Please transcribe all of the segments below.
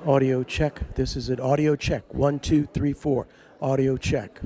Audio check. This is an audio check. 1, 2, 3, 4. Audio check.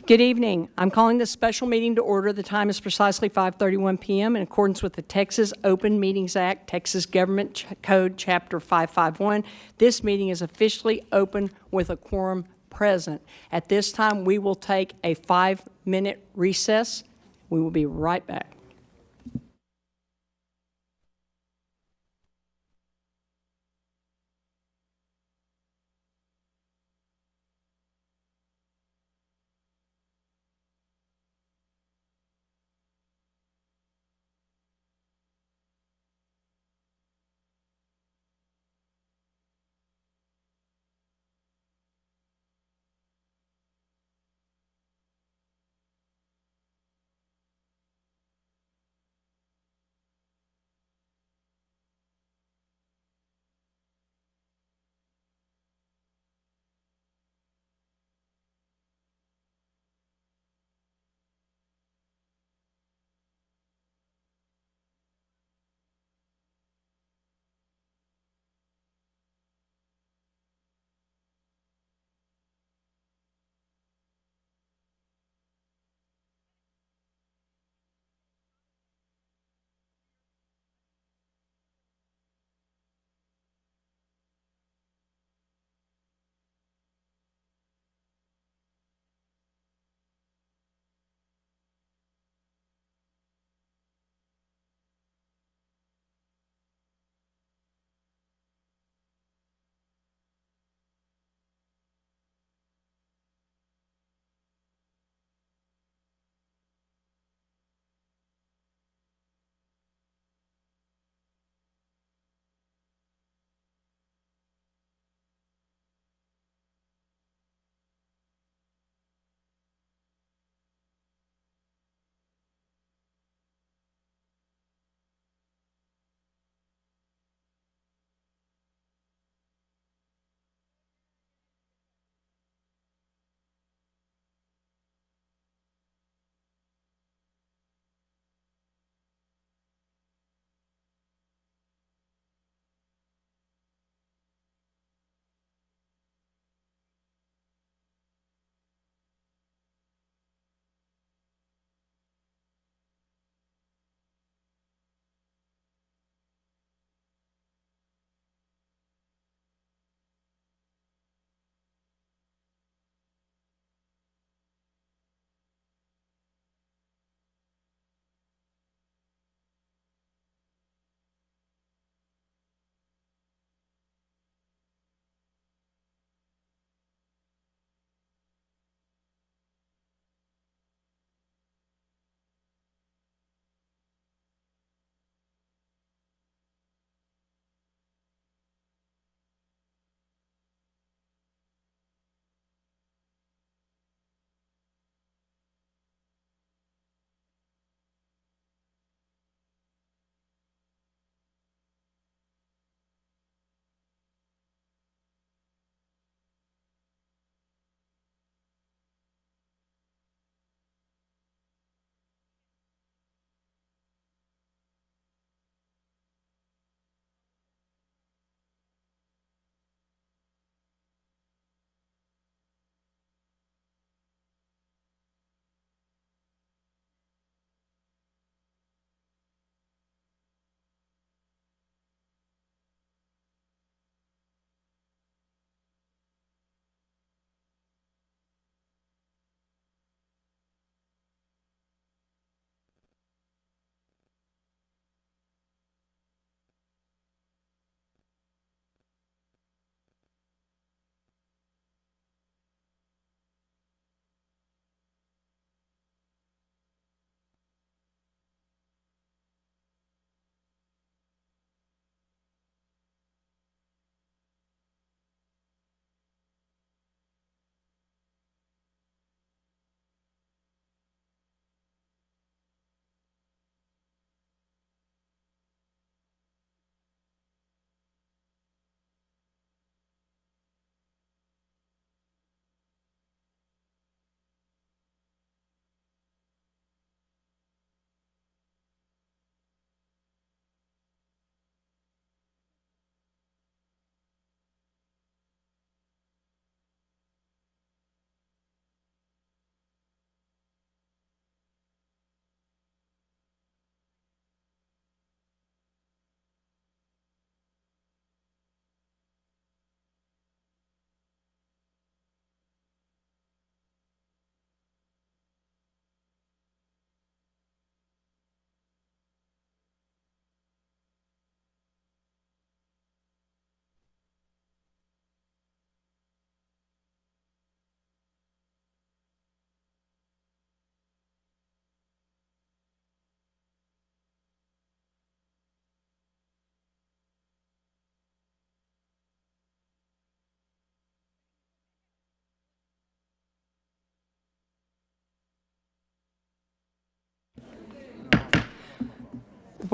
Good evening. I'm calling this special meeting to order. The time is precisely 5:31 p.m. in accordance with the Texas Open Meetings Act, Texas Government Code, Chapter 551. This meeting is officially open with a quorum present. At this time, we will take a 5-minute recess. We will be right back.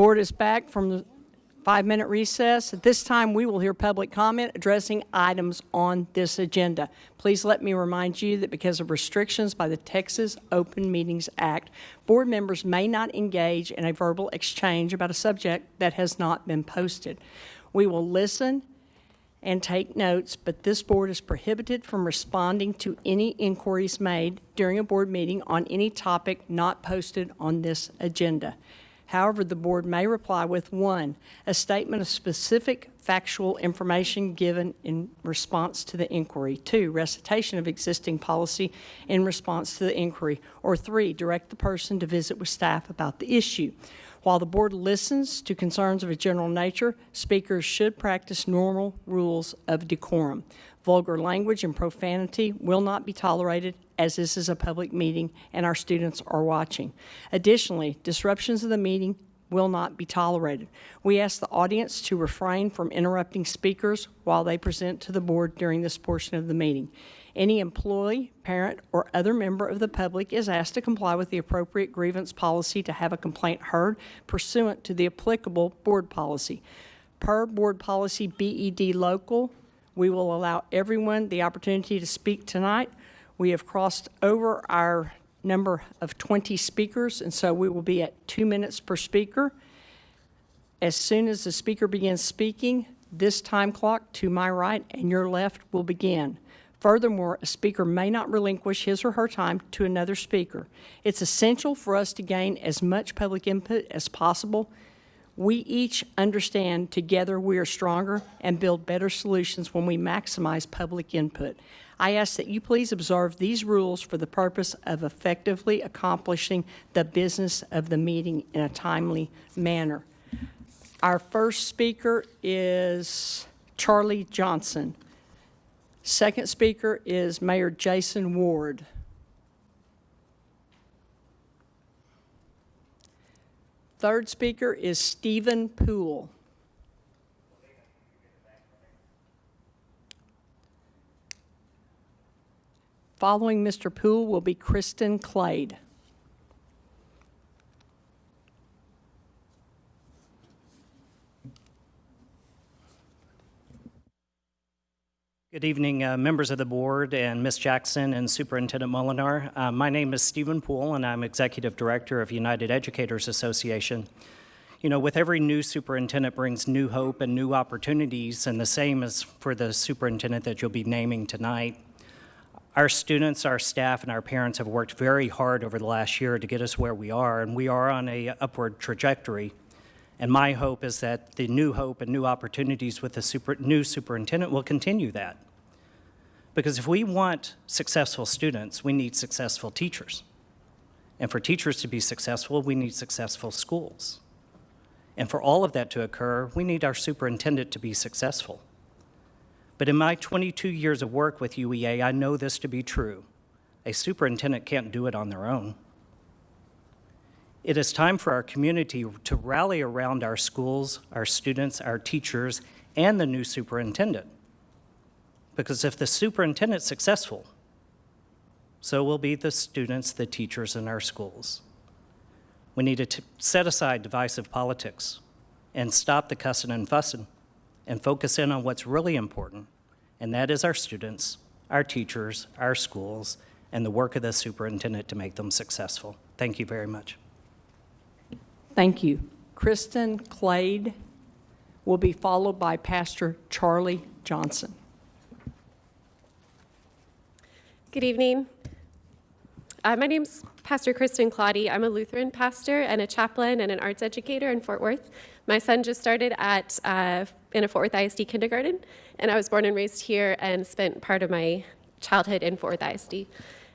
Board is back from the 5-minute recess. At this time, we will hear public comment addressing items on this agenda. Please let me remind you that because of restrictions by the Texas Open Meetings Act, board members may not engage in a verbal exchange about a subject that has not been posted. We will listen and take notes, but this board is prohibited from responding to any inquiries made during a board meeting on any topic not posted on this agenda. However, the board may reply with 1, a statement of specific factual information given in response to the inquiry, 2, recitation of existing policy in response to the inquiry, or 3, direct the person to visit with staff about the issue. While the board listens to concerns of a general nature, speakers should practice normal rules of decorum. Vulgar language and profanity will not be tolerated, as this is a public meeting and our students are watching. Additionally, disruptions of the meeting will not be tolerated. We ask the audience to refrain from interrupting speakers while they present to the board during this portion of the meeting. Any employee, parent, or other member of the public is asked to comply with the appropriate grievance policy to have a complaint heard pursuant to the applicable board policy. Per board policy BED local, we will allow everyone the opportunity to speak tonight. We have crossed over our number of 20 speakers, and so we will be at 2 minutes per speaker. As soon as the speaker begins speaking, this time clock to my right and your left will begin. Furthermore, a speaker may not relinquish his or her time to another speaker. It's essential for us to gain as much public input as possible. We each understand together we are stronger and build better solutions when we maximize public input. I ask that you please observe these rules for the purpose of effectively accomplishing the business of the meeting in a timely manner. Our first speaker is Charlie Johnson. Second speaker is Mayor Jason Ward. Third speaker is Stephen Poole. Following Mr. Poole will be Kristen Clade. Good evening, members of the board and Ms. Jackson and Superintendent Molinar. My name is Stephen Poole, and I'm Executive Director of United Educators Association. You know, with every new superintendent brings new hope and new opportunities, and the same is for the superintendent that you'll be naming tonight. Our students, our staff, and our parents have worked very hard over the last year to get us where we are, and we are on an upward trajectory. And my hope is that the new hope and new opportunities with the new superintendent will continue that. Because if we want successful students, we need successful teachers. And for teachers to be successful, we need successful schools. And for all of that to occur, we need our superintendent to be successful. But in my 22 years of work with UEA, I know this to be true. A superintendent can't do it on their own. It is time for our community to rally around our schools, our students, our teachers, and the new superintendent. Because if the superintendent's successful, so will be the students, the teachers in our schools. We need to set aside divisive politics and stop the cussing and fussing and focus in on what's really important, and that is our students, our teachers, our schools, and the work of the superintendent to make them successful. Thank you very much. Thank you. Kristen Clade will be followed by Pastor Charlie Johnson. Good evening. My name's Pastor Kristen Claudy. I'm a Lutheran pastor and a chaplain and an arts educator in Fort Worth. My son just started in a Fort Worth ISD kindergarten, and I was born and raised here and spent part of my childhood in Fort Worth ISD.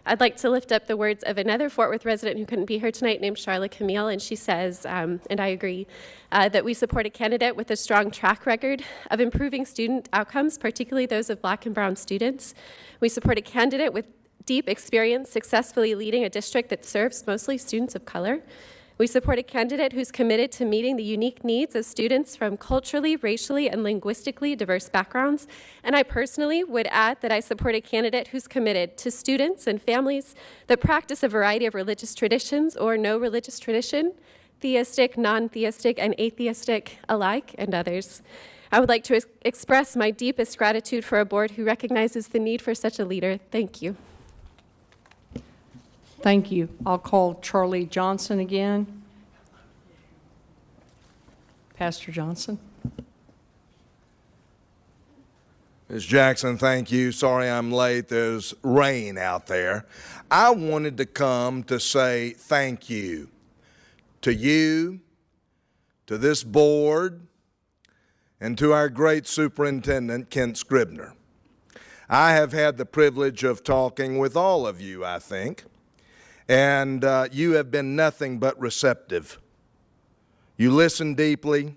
I'd like to lift up the words of another Fort Worth resident who couldn't be here tonight named Charlotte Camille, and she says, and I agree, that we support a candidate with a strong track record of improving student outcomes, particularly those of Black and brown students. We support a candidate with deep experience successfully leading a district that serves mostly students of color. We support a candidate who's committed to meeting the unique needs of students from culturally, racially, and linguistically diverse backgrounds. And I personally would add that I support a candidate who's committed to students and families that practice a variety of religious traditions or no religious tradition, theistic, non-theistic, and atheistic alike, and others. I would like to express my deepest gratitude for a board who recognizes the need for such a leader. Thank you. Thank you. I'll call Charlie Johnson again. Pastor Johnson. Ms. Jackson, thank you. Sorry I'm late. There's rain out there. I wanted to come to say thank you to you, to this board, and to our great superintendent, Kent Scribner. I have had the privilege of talking with all of you, I think, and you have been nothing but receptive. You listen deeply.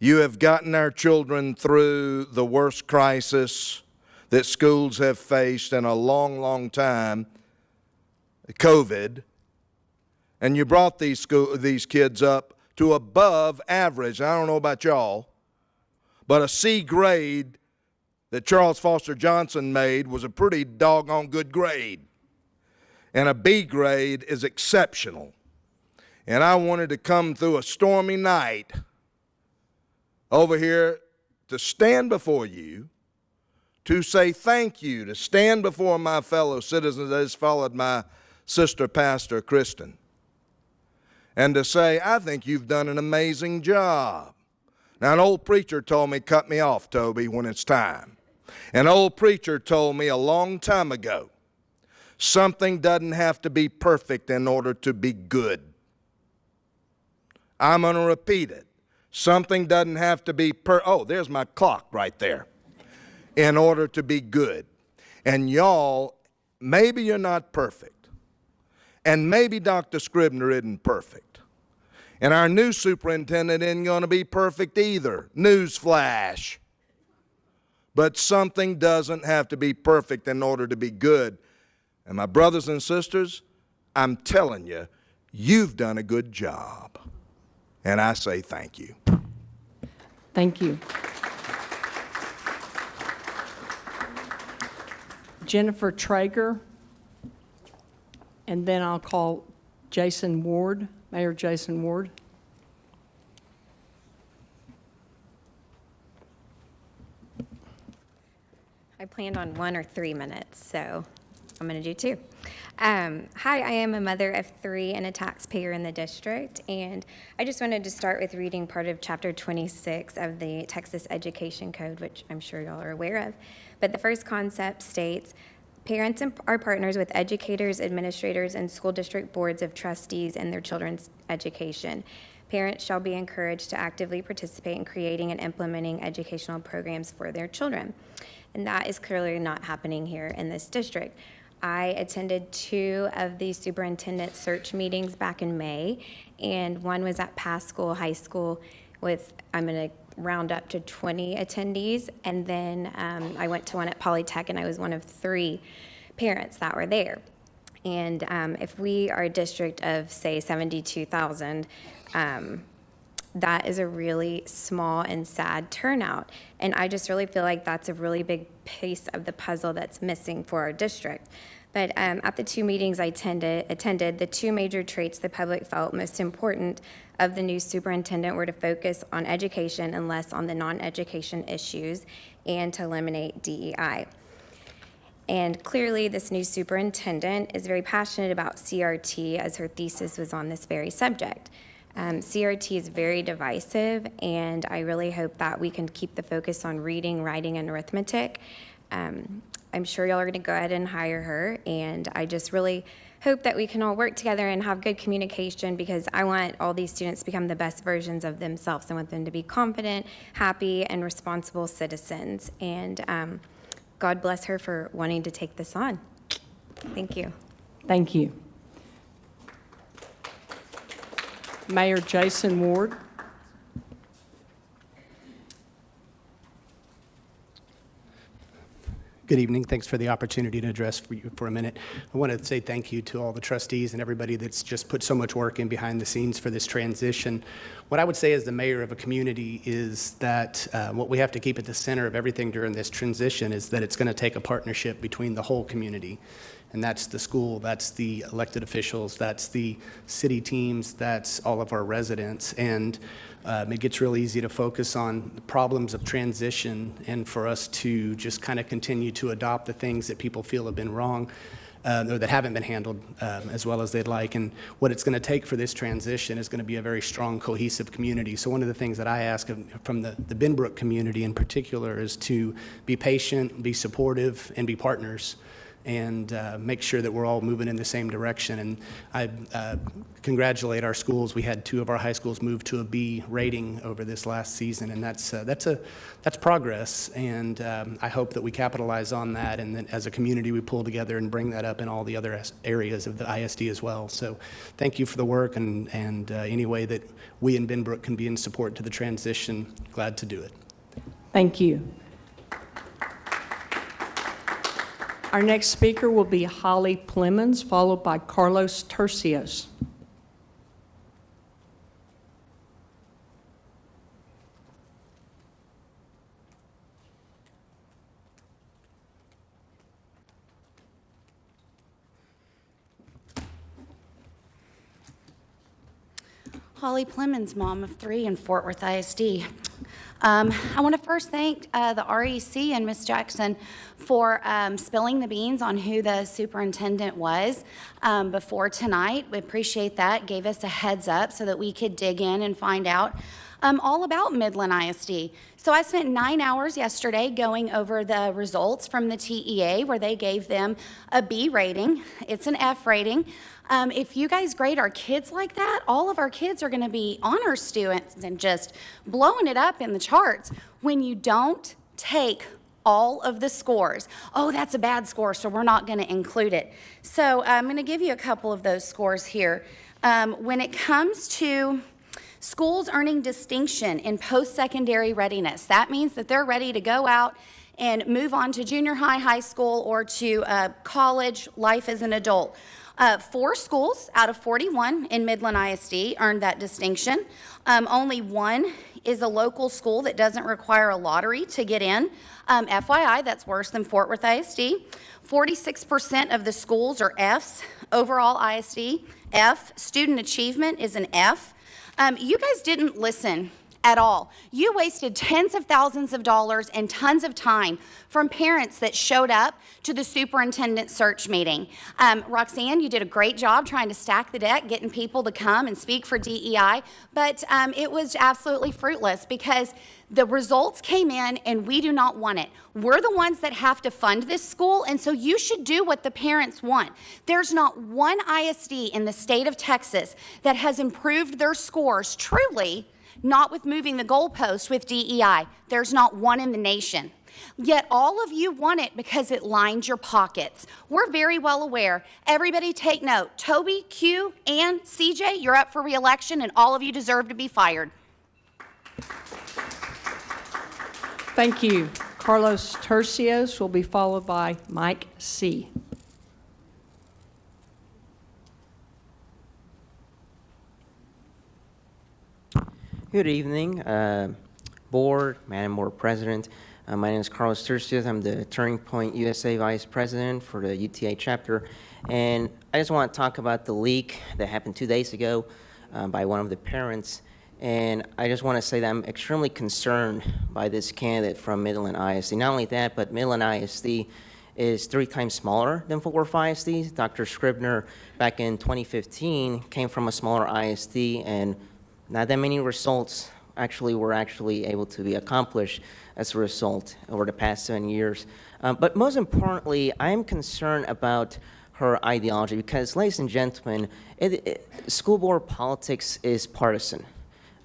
You have gotten our children through the worst crisis that schools have faced in a long, long time, COVID, and you brought these kids up to above average. I don't know about y'all, but a C grade that Charles Foster Johnson made was a pretty doggone good grade, and a B grade is exceptional. And I wanted to come through a stormy night over here to stand before you, to say thank you, to stand before my fellow citizens as followed my sister pastor, Kristen, and to say, I think you've done an amazing job. Now, an old preacher told me, cut me off, Toby, when it's time. An old preacher told me a long time ago, something doesn't have to be perfect in order to be good. I'm going to repeat it. Something doesn't have to be oh, there's my clock right there. In order to be good. And y'all, maybe you're not perfect. And maybe Dr. Scribner isn't perfect. And our new superintendent isn't going to be perfect either. Newsflash. But something doesn't have to be perfect in order to be good. And my brothers and sisters, I'm telling you, you've done a good job. And I say thank you. Thank you. Jennifer Traeger, and then I'll call Jason Ward, Mayor Jason Ward. I planned on 1 or 3 minutes, so I'm going to do 2. Hi, I am a mother of 3 and a taxpayer in the district, and I just wanted to start with reading part of Chapter 26 of the Texas Education Code, which I'm sure y'all are aware of. But the first concept states, parents are partners with educators, administrators, and school district boards of trustees in their children's education. Parents shall be encouraged to actively participate in creating and implementing educational programs for their children. And that is clearly not happening here in this district. I attended 2 of the superintendent search meetings back in May, and one was at Pascal High School with, I'm going to round up to 20 attendees, and then I went to one at Polytech, and I was one of 3 parents that were there. And if we are a district of, say, 72,000, that is a really small and sad turnout. And I just really feel like that's a really big piece of the puzzle that's missing for our district. But at the 2 meetings I attended, the 2 major traits the public felt most important of the new superintendent were to focus on education and less on the non-education issues, and to eliminate DEI. And clearly, this new superintendent is very passionate about CRT, as her thesis was on this very subject. CRT is very divisive, and I really hope that we can keep the focus on reading, writing, and arithmetic. I'm sure y'all are going to go ahead and hire her, and I just really hope that we can all work together and have good communication, because I want all these students to become the best versions of themselves. I want them to be confident, happy, and responsible citizens. And God bless her for wanting to take this on. Thank you. Thank you. Mayor Jason Ward. Good evening. Thanks for the opportunity to address for you for a minute. I want to say thank you to all the trustees and everybody that's just put so much work in behind the scenes for this transition. What I would say as the mayor of a community is that what we have to keep at the center of everything during this transition is that it's going to take a partnership between the whole community. And that's the school, that's the elected officials, that's the city teams, that's all of our residents. And it gets real easy to focus on the problems of transition and for us to just kind of continue to adopt the things that people feel have been wrong or that haven't been handled as well as they'd like. And what it's going to take for this transition is going to be a very strong, cohesive community. So one of the things that I ask from the Benbrook community in particular is to be patient, be supportive, and be partners, and make sure that we're all moving in the same direction. And I congratulate our schools. We had 2 of our high schools move to a B rating over this last season, and that's progress. And I hope that we capitalize on that, and that as a community we pull together and bring that up in all the other areas of the ISD as well. So thank you for the work, and any way that we in Benbrook can be in support to the transition, glad to do it. Thank you. Our next speaker will be Holly Plemons, followed by Carlos Tercios. Holly Plemons, mom of 3 in Fort Worth ISD. I want to first thank the REC and Ms. Jackson for spilling the beans on who the superintendent was before tonight. We appreciate that. Gave us a heads up so that we could dig in and find out all about Midland ISD. So I spent 9 hours yesterday going over the results from the TEA, where they gave them a B rating. It's an F rating. If you guys grade our kids like that, all of our kids are going to be honor students and just blowing it up in the charts. When you don't take all of the scores, oh, that's a bad score, so we're not going to include it. So I'm going to give you a couple of those scores here. When it comes to schools earning distinction in post-secondary readiness, that means that they're ready to go out and move on to junior high, high school, or to college life as an adult. 4 schools out of 41 in Midland ISD earned that distinction. Only 1 is a local school that doesn't require a lottery to get in. FYI, that's worse than Fort Worth ISD. 46% of the schools are Fs. Overall ISD, F. Student achievement is an F. You guys didn't listen at all. You wasted tens of thousands of dollars and tons of time from parents that showed up to the superintendent search meeting. Roxanne, you did a great job trying to stack the deck, getting people to come and speak for DEI, but it was absolutely fruitless because the results came in and we do not want it. We're the ones that have to fund this school, and so you should do what the parents want. There's not one ISD in the state of Texas that has improved their scores truly, not with moving the goalpost with DEI. There's not one in the nation. Yet all of you want it because it lines your pockets. We're very well aware. Everybody take note. Toby, Q, and CJ, you're up for re-election, and all of you deserve to be fired. Thank you. Carlos Tercios will be followed by Mike C. Good evening, Board, Madam Board President. My name is Carlos Tercios. I'm the Turning Point USA Vice President for the UTA chapter. And I just want to talk about the leak that happened 2 days ago by one of the parents. And I just want to say that I'm extremely concerned by this candidate from Midland ISD. Not only that, but Midland ISD is 3 times smaller than Fort Worth ISD. Dr. Scribner, back in 2015, came from a smaller ISD, and not that many results were able to be accomplished as a result over the past 7 years. But most importantly, I am concerned about her ideology because, ladies and gentlemen, school board politics is partisan.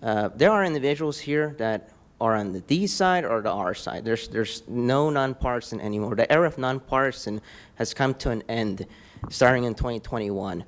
There are individuals here that are on the D side or the R side. There's no nonpartisan anymore. The era of nonpartisan has come to an end starting in 2021.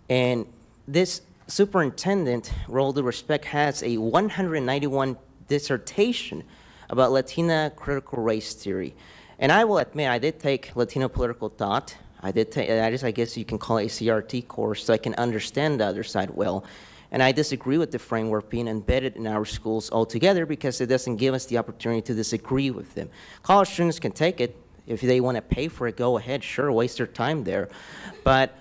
And this superintendent, with all due respect, has a 191 dissertation about Latina critical race theory. And I will admit, I did take Latino political thought. I guess you can call it a CRT course, so I can understand the other side well. And I disagree with the framework being embedded in our schools altogether because it doesn't give us the opportunity to disagree with them. College students can take it. If they want to pay for it, go ahead, sure, waste their time there. But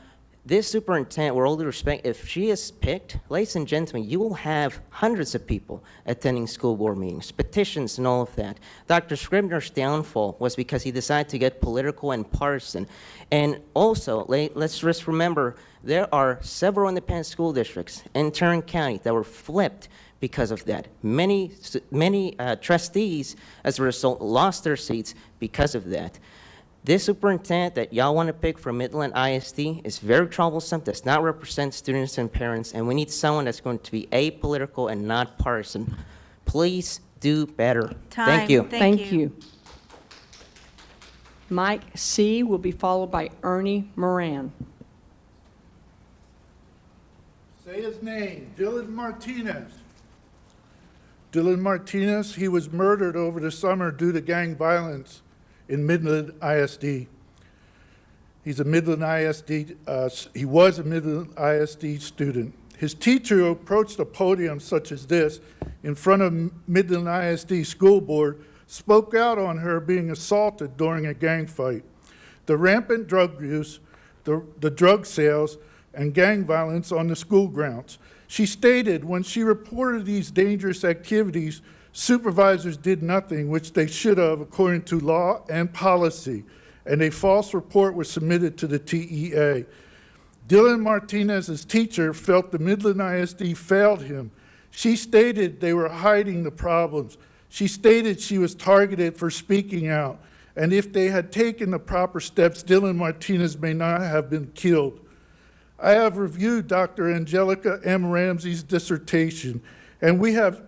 this superintendent, with all due respect, if she is picked, ladies and gentlemen, you will have hundreds of people attending school board meetings, petitions, and all of that. Dr. Scribner's downfall was because he decided to get political and partisan. And also, let's just remember, there are several independent school districts in Tarrant County that were flipped because of that. Many trustees, as a result, lost their seats because of that. This superintendent that y'all want to pick for Midland ISD is very troublesome, does not represent students and parents, and we need someone that's going to be apolitical and not partisan. Please do better. Thank you. Thank you. Mike C. will be followed by Ernie Moran. Say his name, Dylan Martinez. Dylan Martinez, he was murdered over the summer due to gang violence in Midland ISD. He's a Midland ISD, he was a Midland ISD student. His teacher who approached a podium such as this in front of Midland ISD school board spoke out on her being assaulted during a gang fight. The rampant drug use, the drug sales, and gang violence on the school grounds. She stated when she reported these dangerous activities, supervisors did nothing, which they should have according to law and policy, and a false report was submitted to the TEA. Dylan Martinez's teacher felt the Midland ISD failed him. She stated they were hiding the problems. She stated she was targeted for speaking out, and if they had taken the proper steps, Dylan Martinez may not have been killed. I have reviewed Dr. Angelica M. Ramsey's dissertation, and we have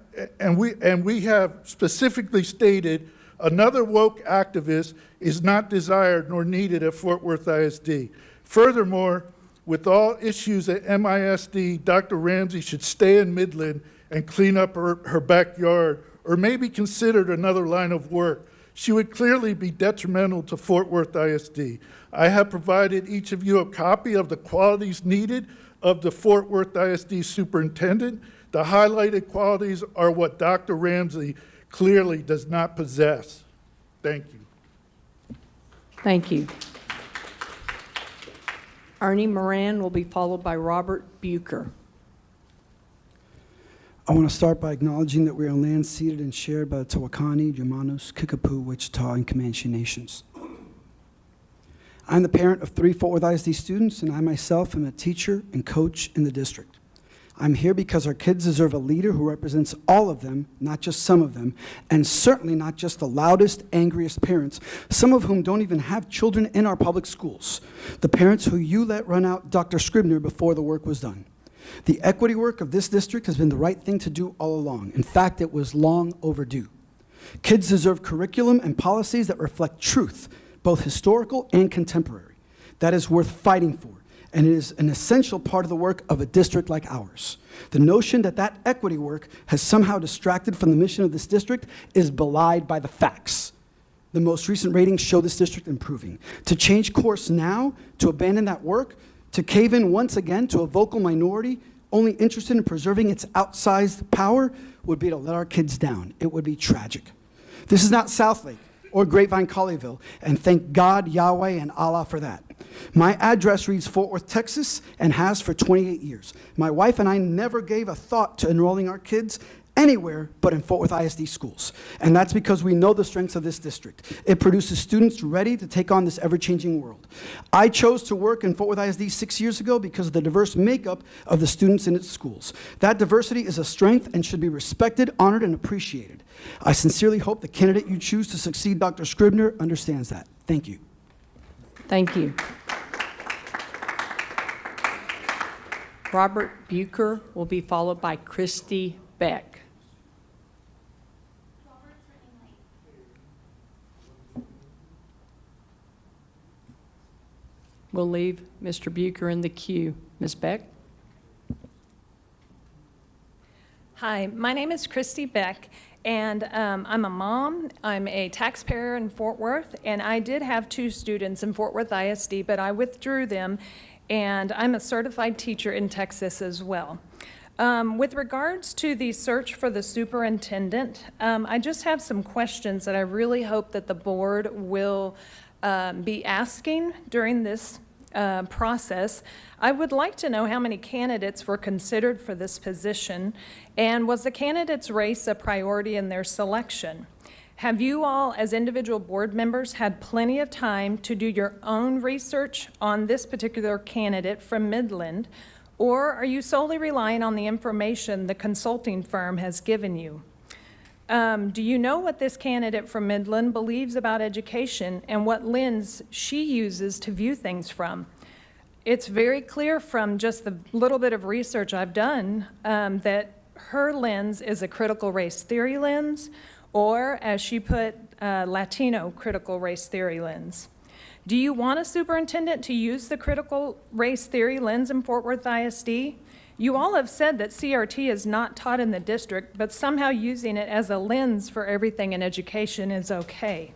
specifically stated another woke activist is not desired nor needed at Fort Worth ISD. Furthermore, with all issues at MISD, Dr. Ramsey should stay in Midland and clean up her backyard, or maybe considered another line of work. She would clearly be detrimental to Fort Worth ISD. I have provided each of you a copy of the qualities needed of the Fort Worth ISD superintendent. The highlighted qualities are what Dr. Ramsey clearly does not possess. Thank you. Thank you. Ernie Moran will be followed by Robert Bucher. I want to start by acknowledging that we are on land ceded and shared by the Tawakani, Jumanos, Kickapoo, Wichita, and Comanche nations. I'm the parent of 3 Fort Worth ISD students, and I myself am a teacher and coach in the district. I'm here because our kids deserve a leader who represents all of them, not just some of them, and certainly not just the loudest, angriest parents, some of whom don't even have children in our public schools, the parents who you let run out Dr. Scribner before the work was done. The equity work of this district has been the right thing to do all along. In fact, it was long overdue. Kids deserve curriculum and policies that reflect truth, both historical and contemporary. That is worth fighting for, and it is an essential part of the work of a district like ours. The notion that that equity work has somehow distracted from the mission of this district is belied by the facts. The most recent ratings show this district improving. To change course now, to abandon that work, to cave in once again to a vocal minority only interested in preserving its outsized power would be to let our kids down. It would be tragic. This is not Southlake or Grapevine Colleyville, and thank God, Yahweh, and Allah for that. My address reads Fort Worth, Texas, and has for 28 years. My wife and I never gave a thought to enrolling our kids anywhere but in Fort Worth ISD schools. And that's because we know the strengths of this district. It produces students ready to take on this ever-changing world. I chose to work in Fort Worth ISD 6 years ago because of the diverse makeup of the students in its schools. That diversity is a strength and should be respected, honored, and appreciated. I sincerely hope the candidate you choose to succeed Dr. Scribner understands that. Thank you. Thank you. Robert Bucher will be followed by Christy Beck. We'll leave Mr. Bucher in the queue. Ms. Beck? Hi, my name is Christy Beck, and I'm a mom. I'm a taxpayer in Fort Worth, and I did have 2 students in Fort Worth ISD, but I withdrew them, and I'm a certified teacher in Texas as well. With regards to the search for the superintendent, I just have some questions that I really hope that the board will be asking during this process. I would like to know how many candidates were considered for this position, and was the candidate's race a priority in their selection? Have you all, as individual board members, had plenty of time to do your own research on this particular candidate from Midland, or are you solely relying on the information the consulting firm has given you? Do you know what this candidate from Midland believes about education and what lens she uses to view things from? It's very clear from just the little bit of research I've done that her lens is a critical race theory lens, or as she put, Latino critical race theory lens. Do you want a superintendent to use the critical race theory lens in Fort Worth ISD? You all have said that CRT is not taught in the district, but somehow using it as a lens for everything in education is okay.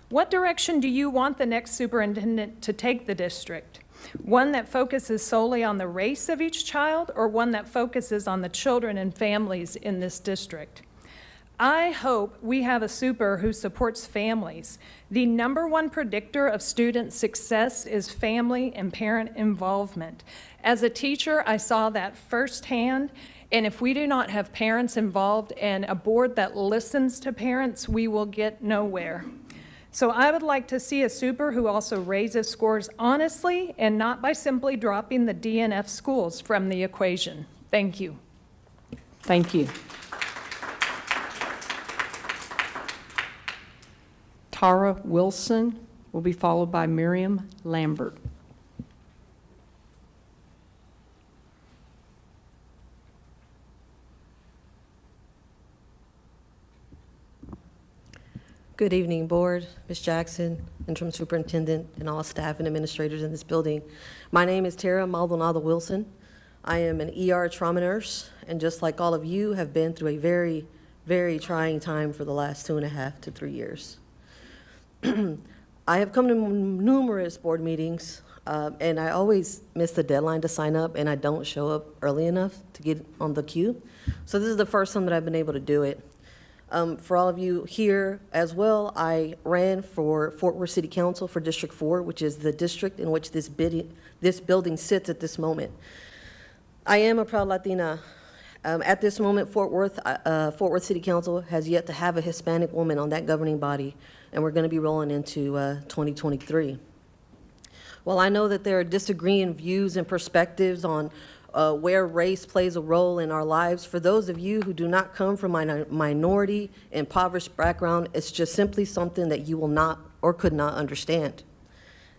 What direction do you want the next superintendent to take the district? One that focuses solely on the race of each child, or one that focuses on the children and families in this district? I hope we have a super who supports families. The #1 predictor of student success is family and parent involvement. As a teacher, I saw that firsthand, and if we do not have parents involved and a board that listens to parents, we will get nowhere. So I would like to see a super who also raises scores honestly and not by simply dropping the DNF schools from the equation. Thank you. Thank you. Tara Wilson will be followed by Miriam Lambert. Good evening, Board, Ms. Jackson, Interim Superintendent, and all staff and administrators in this building. My name is Tara Maldonado Wilson. I am an ER trauma nurse, and just like all of you, have been through a very, very trying time for the last 2.5 to 3 years. I have come to numerous board meetings, and I always miss the deadline to sign up, and I don't show up early enough to get on the queue. So this is the first time that I've been able to do it. For all of you here as well, I ran for Fort Worth City Council for District 4, which is the district in which this building sits at this moment. I am a proud Latina. At this moment, Fort Worth City Council has yet to have a Hispanic woman on that governing body, and we're going to be rolling into 2023. While I know that there are disagreeing views and perspectives on where race plays a role in our lives, for those of you who do not come from a minority, impoverished background, it's just simply something that you will not or could not understand.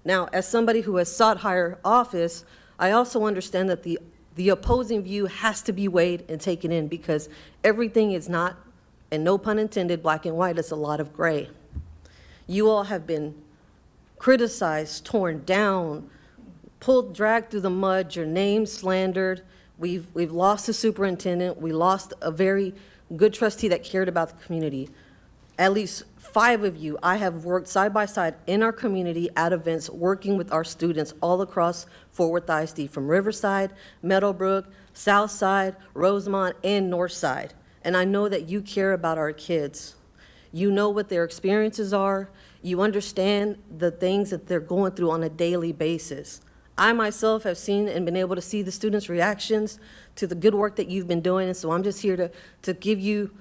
Now, as somebody who has sought higher office, I also understand that the opposing view has to be weighed and taken in, because everything is not, and no pun intended, black and white. It's a lot of gray. You all have been criticized, torn down, dragged through the mud, your name slandered. We've lost a superintendent. We lost a very good trustee that cared about the community. At least 5 of you, I have worked side by side in our community at events, working with our students all across Fort Worth ISD, from Riverside, Meadowbrook, Southside, Rosemont, and Northside. And I know that you care about our kids. You know what their experiences are. You understand the things that they're going through on a daily basis. I myself have seen and been able to see the students' reactions to the good work that you've been doing, and so I'm just here to give you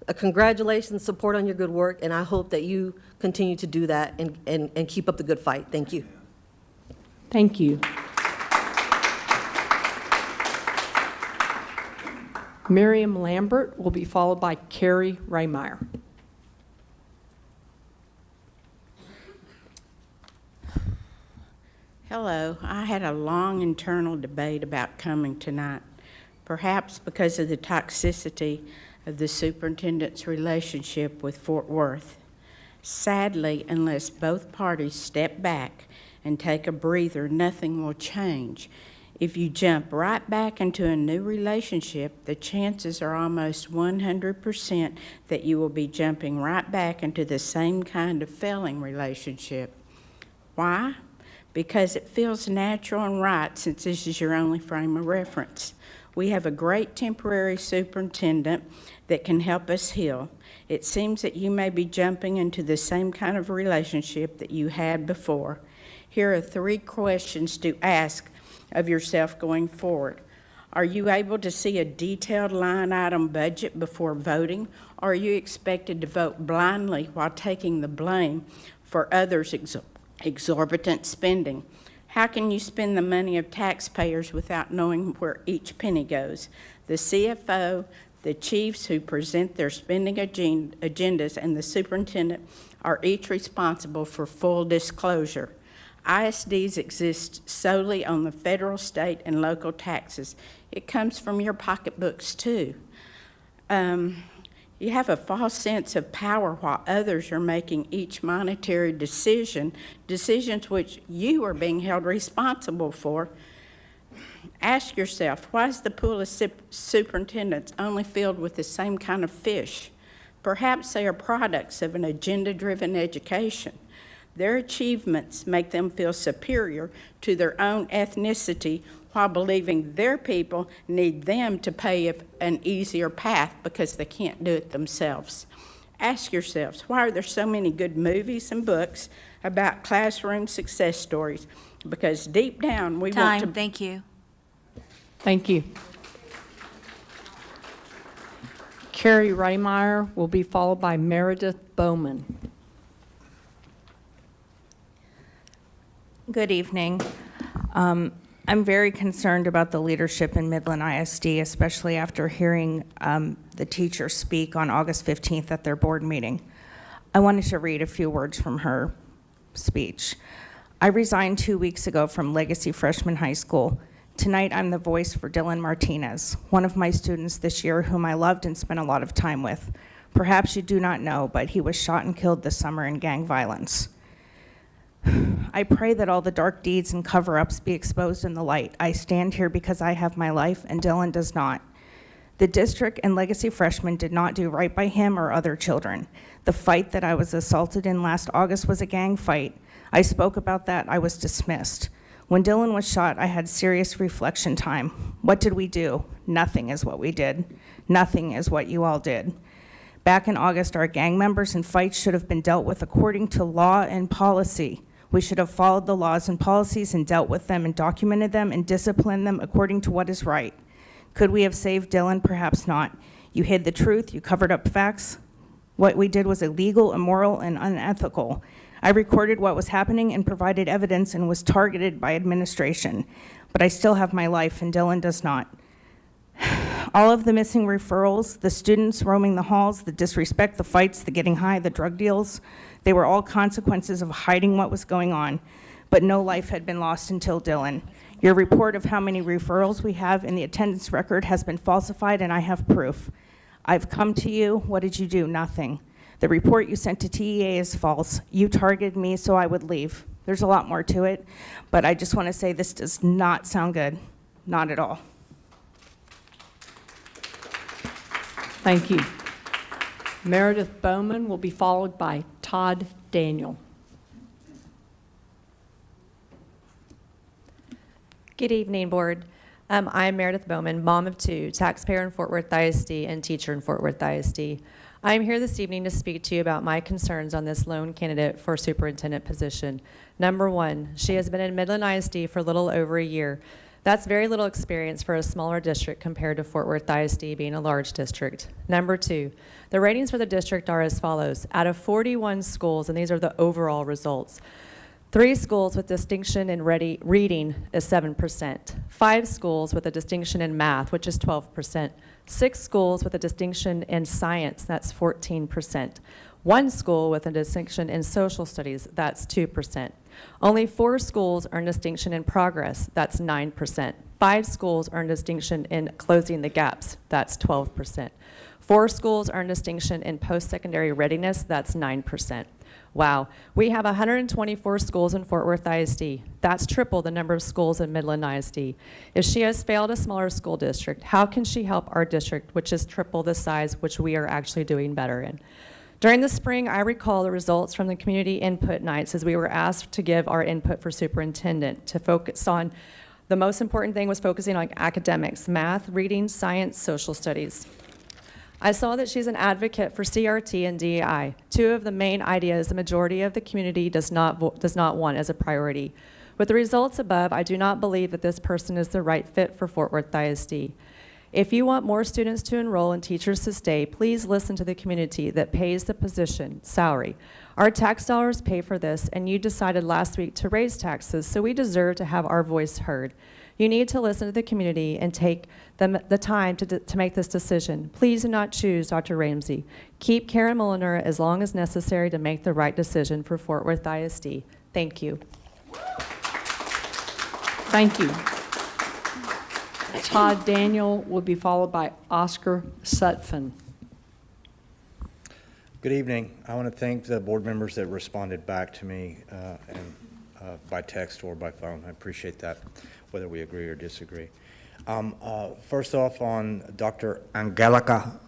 a congratulations, support on your good work, and I hope that you continue to do that and keep up the good fight. Thank you. Thank you. Miriam Lambert will be followed by Carrie Raymeyer. Hello. I had a long internal debate about coming tonight, perhaps because of the toxicity of the superintendent's relationship with Fort Worth. Sadly, unless both parties step back and take a breather, nothing will change. If you jump right back into a new relationship, the chances are almost 100% that you will be jumping right back into the same kind of failing relationship. Why? Because it feels natural and right, since this is your only frame of reference. We have a great temporary superintendent that can help us heal. It seems that you may be jumping into the same kind of relationship that you had before. Here are 3 questions to ask of yourself going forward. Are you able to see a detailed line item budget before voting? Or are you expected to vote blindly while taking the blame for others' exorbitant spending? How can you spend the money of taxpayers without knowing where each penny goes? The CFO, the chiefs who present their spending agendas, and the superintendent are each responsible for full disclosure. ISDs exist solely on the federal, state, and local taxes. It comes from your pocketbooks too. You have a false sense of power while others are making each monetary decisions which you are being held responsible for. Ask yourself, why is the pool of superintendents only filled with the same kind of fish? Perhaps they are products of an agenda-driven education. Their achievements make them feel superior to their own ethnicity while believing their people need them to pave an easier path because they can't do it themselves. Ask yourselves, why are there so many good movies and books about classroom success stories? Because deep down we want to... Thank you. Thank you. Carrie Reimeyer will be followed by Meredith Bowman. Good evening. I'm very concerned about the leadership in Midland ISD, especially after hearing the teacher speak on August 15th at their board meeting. I wanted to read a few words from her speech. I resigned 2 weeks ago from Legacy Freshman High School. Tonight, I'm the voice for Dylan Martinez, one of my students this year whom I loved and spent a lot of time with. Perhaps you do not know, but he was shot and killed this summer in gang violence. I pray that all the dark deeds and cover-ups be exposed in the light. I stand here because I have my life and Dylan does not. The district and Legacy freshmen did not do right by him or other children. The fight that I was assaulted in last August was a gang fight. I spoke about that. I was dismissed. When Dylan was shot, I had serious reflection time. What did we do? Nothing is what we did. Nothing is what you all did. Back in August, our gang members and fights should have been dealt with according to law and policy. We should have followed the laws and policies and dealt with them and documented them and disciplined them according to what is right. Could we have saved Dylan? Perhaps not. You hid the truth, you covered up facts. What we did was illegal, immoral, and unethical. I recorded what was happening and provided evidence and was targeted by administration. But I still have my life and Dylan does not. All of the missing referrals, the students roaming the halls, the disrespect, the fights, the getting high, the drug deals, they were all consequences of hiding what was going on, but no life had been lost until Dylan. Your report of how many referrals we have in the attendance record has been falsified, and I have proof. I've come to you. What did you do? Nothing. The report you sent to TEA is false. You targeted me so I would leave. There's a lot more to it, but I just want to say this does not sound good. Not at all. Thank you. Meredith Bowman will be followed by Todd Daniel. Good evening, Board. I'm Meredith Bowman, mom of 2, taxpayer in Fort Worth ISD and teacher in Fort Worth ISD. I'm here this evening to speak to you about my concerns on this lone candidate for superintendent position. Number 1, she has been in Midland ISD for a little over a year. That's very little experience for a smaller district compared to Fort Worth ISD being a large district. Number 2, the ratings for the district are as follows. Out of 41 schools, and these are the overall results, 3 schools with distinction in reading is 7%, 5 schools with a distinction in math, which is 12%, 6 schools with a distinction in science, that's 14%, 1 school with a distinction in social studies, that's 2%. Only 4 schools earn distinction in progress, that's 9%. 5 schools earn distinction in closing the gaps, that's 12%. 4 schools earn distinction in post-secondary readiness, that's 9%. Wow, we have 124 schools in Fort Worth ISD. That's triple the number of schools in Midland ISD. If she has failed a smaller school district, how can she help our district, which is triple the size, which we are actually doing better in? During the spring, I recall the results from the community input nights as we were asked to give our input for superintendent to focus on The most important thing was focusing on academics, math, reading, science, social studies. I saw that she's an advocate for CRT and DEI, two of the main ideas the majority of the community does not want as a priority. With the results above, I do not believe that this person is the right fit for Fort Worth ISD. If you want more students to enroll and teachers to stay, please listen to the community that pays the position, salary. Our tax dollars pay for this, and you decided last week to raise taxes, so we deserve to have our voice heard. You need to listen to the community and take the time to make this decision. Please do not choose Dr. Ramsey. Keep Karen Mulliner as long as necessary to make the right decision for Fort Worth ISD. Thank you. Thank you. Todd Daniel will be followed by Oscar Sutphin. Good evening. I want to thank the board members that responded back to me by text or by phone. I appreciate that, whether we agree or disagree. First off, on Dr. Angelica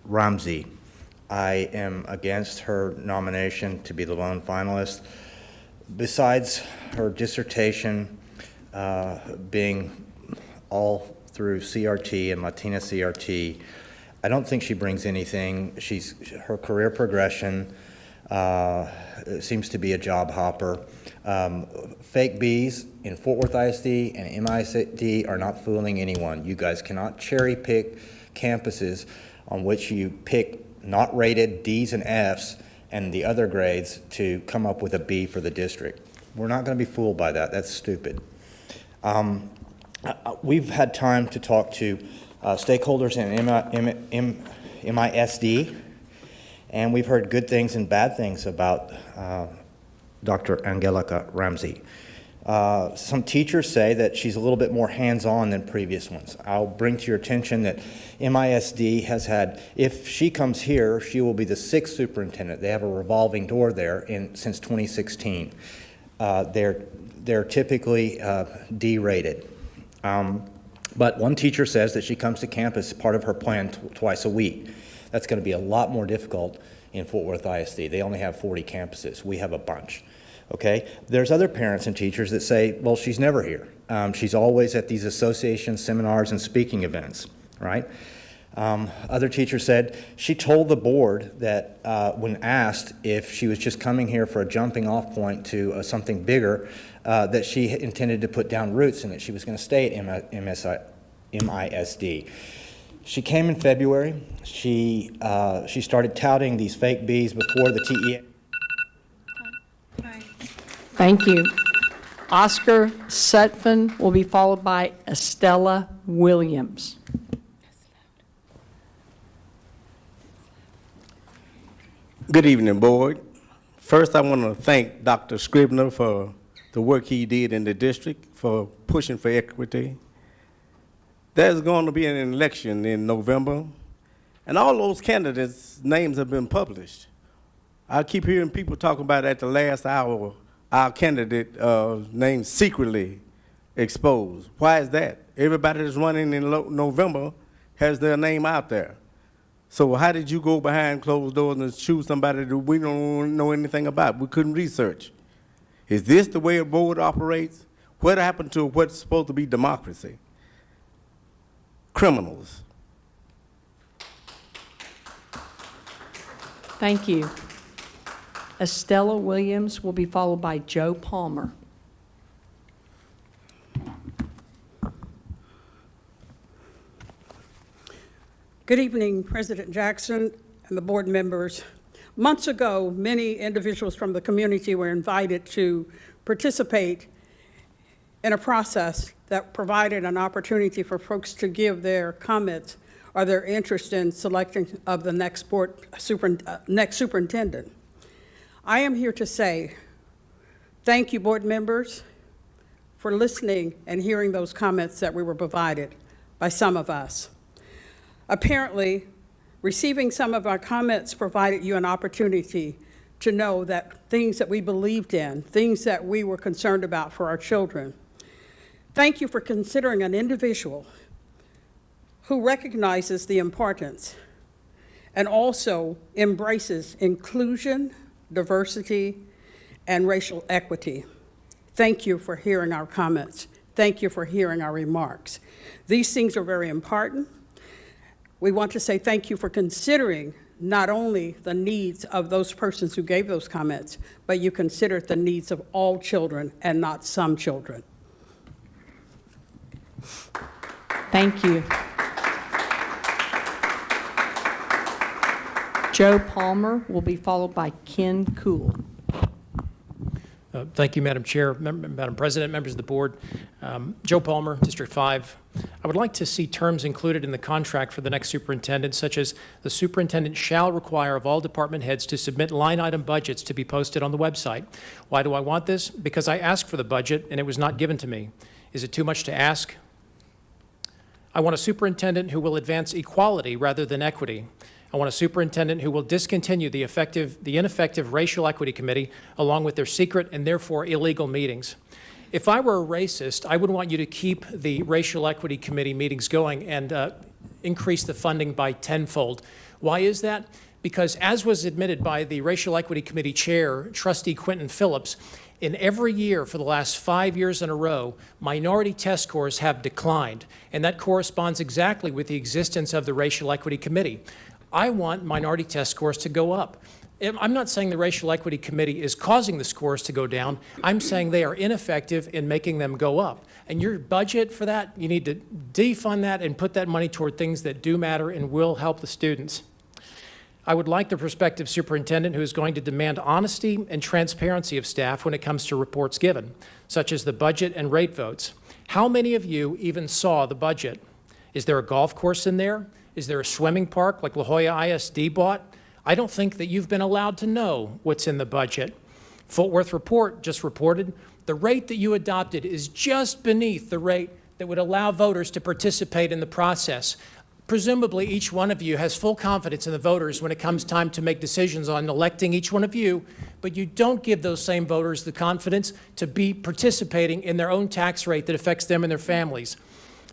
Ramsey, I am against her nomination to be the lone finalist. Besides her dissertation being all through CRT and Latina CRT, I don't think she brings anything. Her career progression seems to be a job hopper. Fake Bs in Fort Worth ISD and MISD are not fooling anyone. You guys cannot cherry pick campuses on which you pick not rated Ds and Fs and the other grades to come up with a B for the district. We're not going to be fooled by that. That's stupid. We've had time to talk to stakeholders in MISD, and we've heard good things and bad things about Dr. Angelica Ramsey. Some teachers say that she's a little bit more hands-on than previous ones. I'll bring to your attention that MISD has had, if she comes here, she will be the 6th superintendent. They have a revolving door there since 2016. They're typically D-rated. But one teacher says that she comes to campus, part of her plan, twice a week. That's going to be a lot more difficult in Fort Worth ISD. They only have 40 campuses. We have a bunch. Okay? There's other parents and teachers that say, well, she's never here. She's always at these association seminars and speaking events, right? Other teachers said she told the board that when asked if she was just coming here for a jumping off point to something bigger, that she intended to put down roots and that she was going to stay at MISD. She came in February. She started touting these fake Bs before the TEA. Thank you. Oscar Sutphin will be followed by Estella Williams. Good evening, board. First, I want to thank Dr. Scribner for the work he did in the district for pushing for equity. There's going to be an election in November, and all those candidates' names have been published. I keep hearing people talk about at the last hour, our candidate name secretly exposed. Why is that? Everybody that's running in November has their name out there. So how did you go behind closed doors and choose somebody that we don't know anything about? We couldn't research. Is this the way a board operates? What happened to what's supposed to be democracy? Criminals. Thank you. Estella Williams will be followed by Joe Palmer. Good evening, President Jackson and the board members. Months ago, many individuals from the community were invited to participate in a process that provided an opportunity for folks to give their comments or their interest in selecting of the next superintendent. I am here to say thank you, board members, for listening and hearing those comments that we were provided by some of us. Apparently, receiving some of our comments provided you an opportunity to know that things that we believed in, things that we were concerned about for our children. Thank you for considering an individual who recognizes the importance and also embraces inclusion, diversity, and racial equity. Thank you for hearing our comments. Thank you for hearing our remarks. These things are very important. We want to say thank you for considering not only the needs of those persons who gave those comments, but you considered the needs of all children and not some children. Thank you. Joe Palmer will be followed by Ken Cool. Thank you, Madam Chair, Madam President, members of the board. Joe Palmer, District 5. I would like to see terms included in the contract for the next superintendent, such as the superintendent shall require of all department heads to submit line item budgets to be posted on the website. Why do I want this? Because I asked for the budget and it was not given to me. Is it too much to ask? I want a superintendent who will advance equality rather than equity. I want a superintendent who will discontinue the ineffective Racial Equity Committee along with their secret and therefore illegal meetings. If I were a racist, I would want you to keep the Racial Equity Committee meetings going and increase the funding by tenfold. Why is that? Because as was admitted by the Racial Equity Committee Chair, Trustee Quentin Phillips, in every year for the last 5 years in a row, minority test scores have declined, and that corresponds exactly with the existence of the Racial Equity Committee. I want minority test scores to go up. I'm not saying the Racial Equity Committee is causing the scores to go down. I'm saying they are ineffective in making them go up. And your budget for that, you need to defund that and put that money toward things that do matter and will help the students. I would like the prospective superintendent who is going to demand honesty and transparency of staff when it comes to reports given, such as the budget and rate votes. How many of you even saw the budget? Is there a golf course in there? Is there a swimming park like La Jolla ISD bought? I don't think that you've been allowed to know what's in the budget. Fort Worth Report just reported the rate that you adopted is just beneath the rate that would allow voters to participate in the process. Presumably, each one of you has full confidence in the voters when it comes time to make decisions on electing each one of you, but you don't give those same voters the confidence to be participating in their own tax rate that affects them and their families.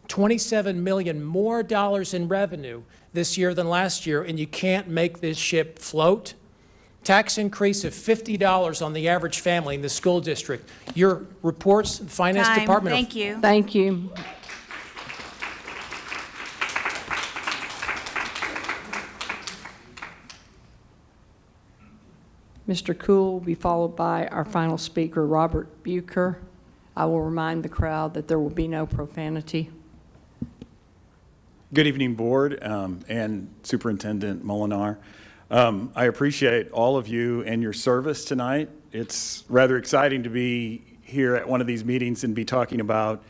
$27 million more dollars in revenue this year than last year, and you can't make this ship float. Tax increase of $50 on the average family in the school district. Your reports, the Finance Department. Thank you. Thank you. Mr. Cool will be followed by our final speaker, Robert Bucher. I will remind the crowd that there will be no profanity. Good evening, Board and Superintendent Molinar. I appreciate all of you and your service tonight. It's rather exciting to be here at one of these meetings and be talking about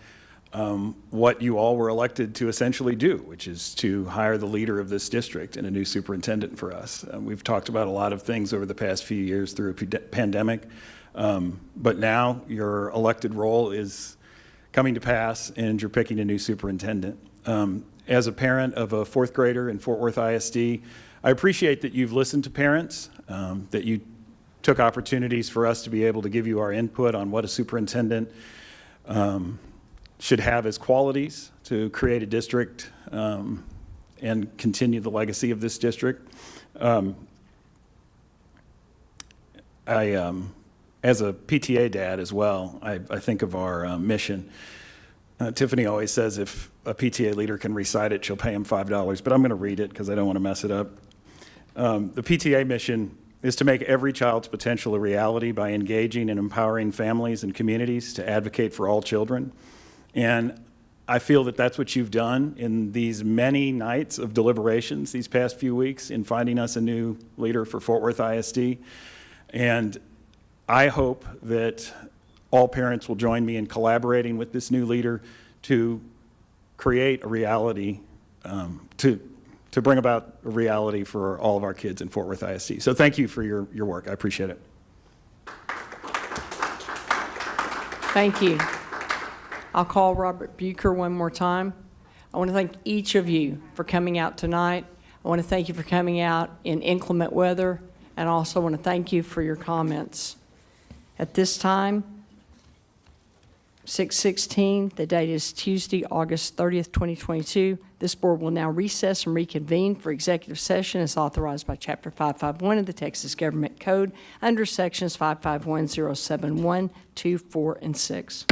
what you all were elected to essentially do, which is to hire the leader of this district and a new superintendent for us. We've talked about a lot of things over the past few years through a pandemic, but now your elected role is coming to pass and you're picking a new superintendent. As a parent of a fourth grader in Fort Worth ISD, I appreciate that you've listened to parents, that you took opportunities for us to be able to give you our input on what a superintendent should have as qualities to create a district and continue the legacy of this district. As a PTA dad as well, I think of our mission. Tiffany always says if a PTA leader can recite it, she'll pay him $5, but I'm going to read it because I don't want to mess it up. The PTA mission is to make every child's potential a reality by engaging and empowering families and communities to advocate for all children. And I feel that that's what you've done in these many nights of deliberations these past few weeks in finding us a new leader for Fort Worth ISD. And I hope that all parents will join me in collaborating with this new leader to create a reality, to bring about a reality for all of our kids in Fort Worth ISD. So thank you for your work. I appreciate it. Thank you. I'll call Robert Bucher one more time. I want to thank each of you for coming out tonight. I want to thank you for coming out in inclement weather, and I also want to thank you for your comments. At this time, 6:16. The date is Tuesday, August 30th, 2022. This board will now recess and reconvene for executive session as authorized by Chapter 551 of the Texas Government Code under Sections 551.071, 2, 4, and 6.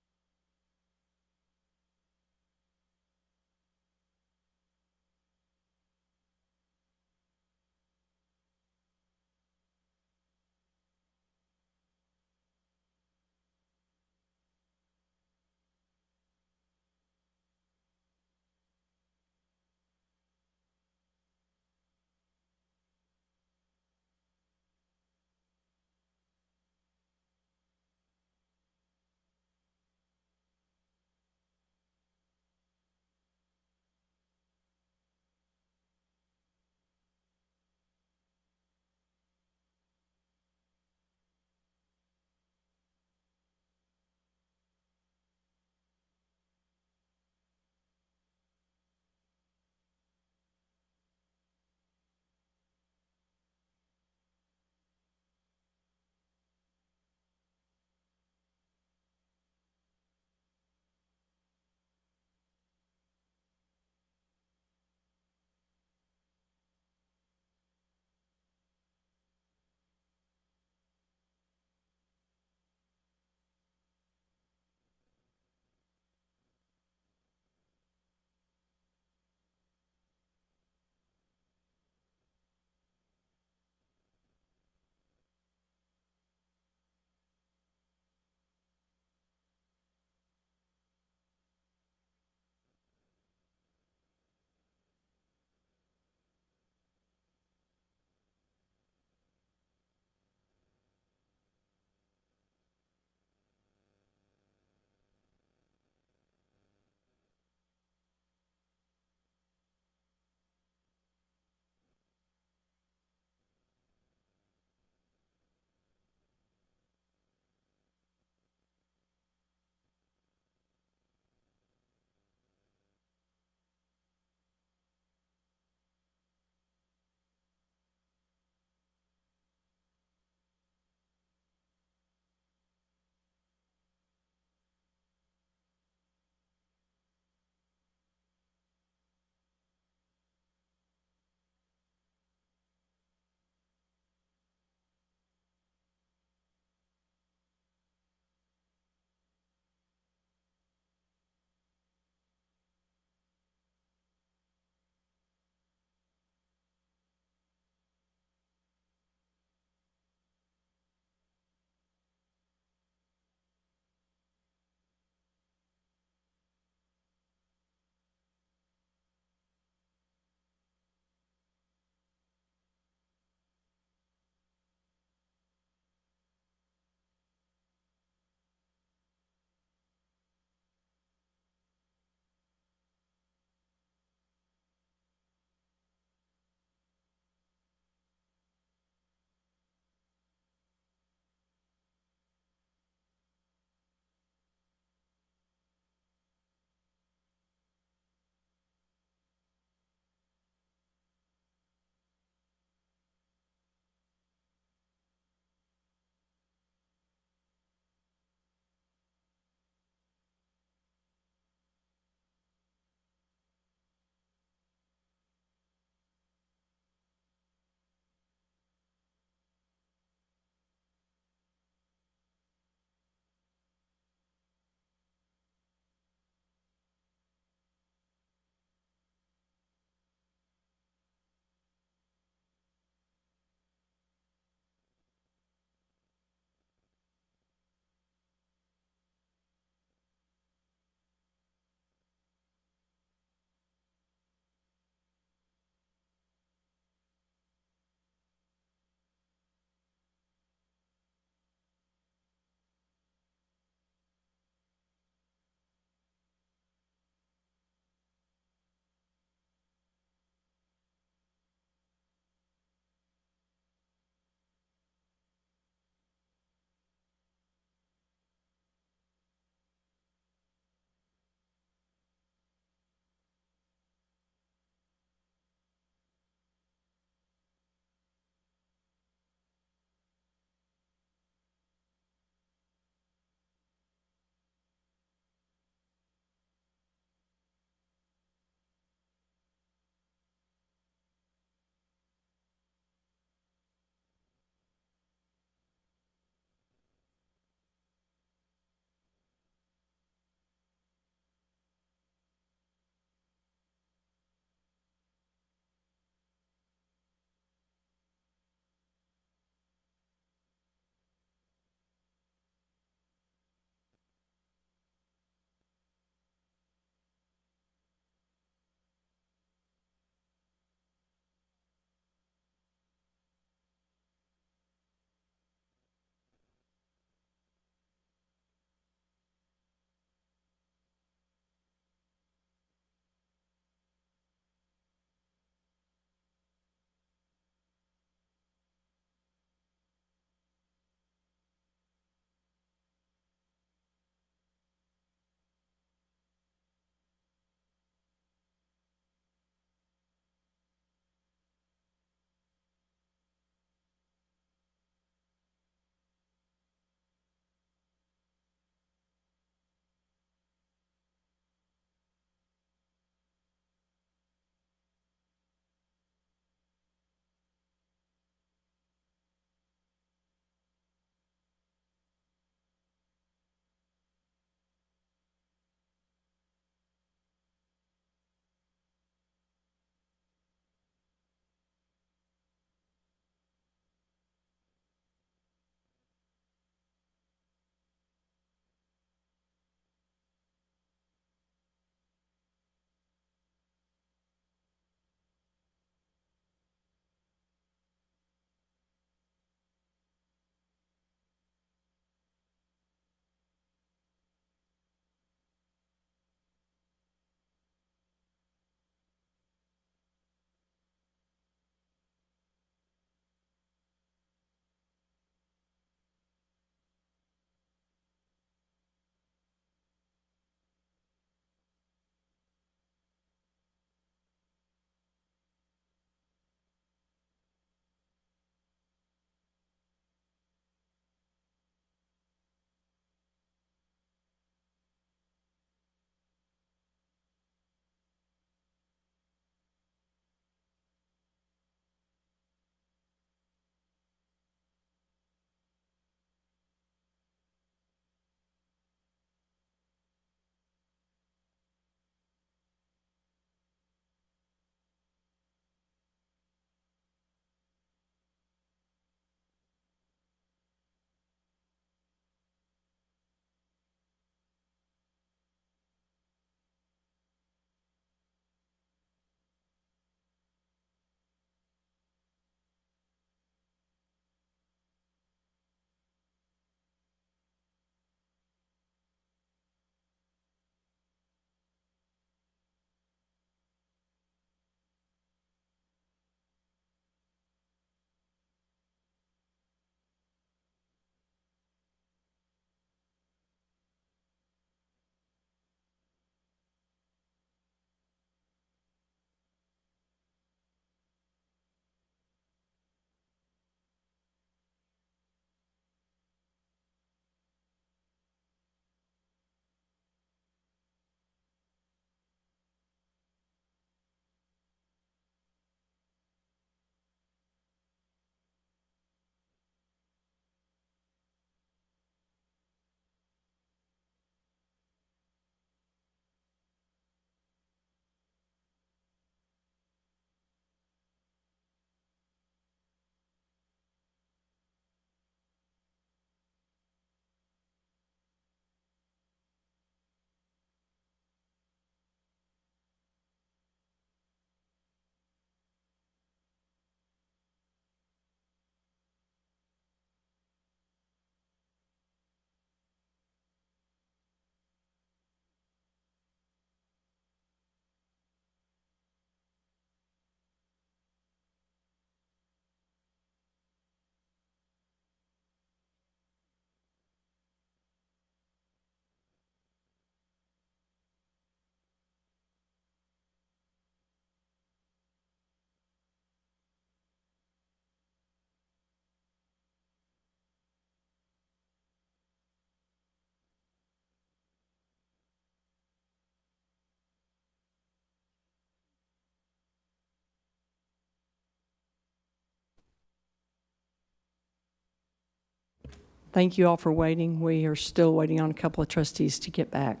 Thank you all for waiting. We are still waiting on a couple of trustees to get back.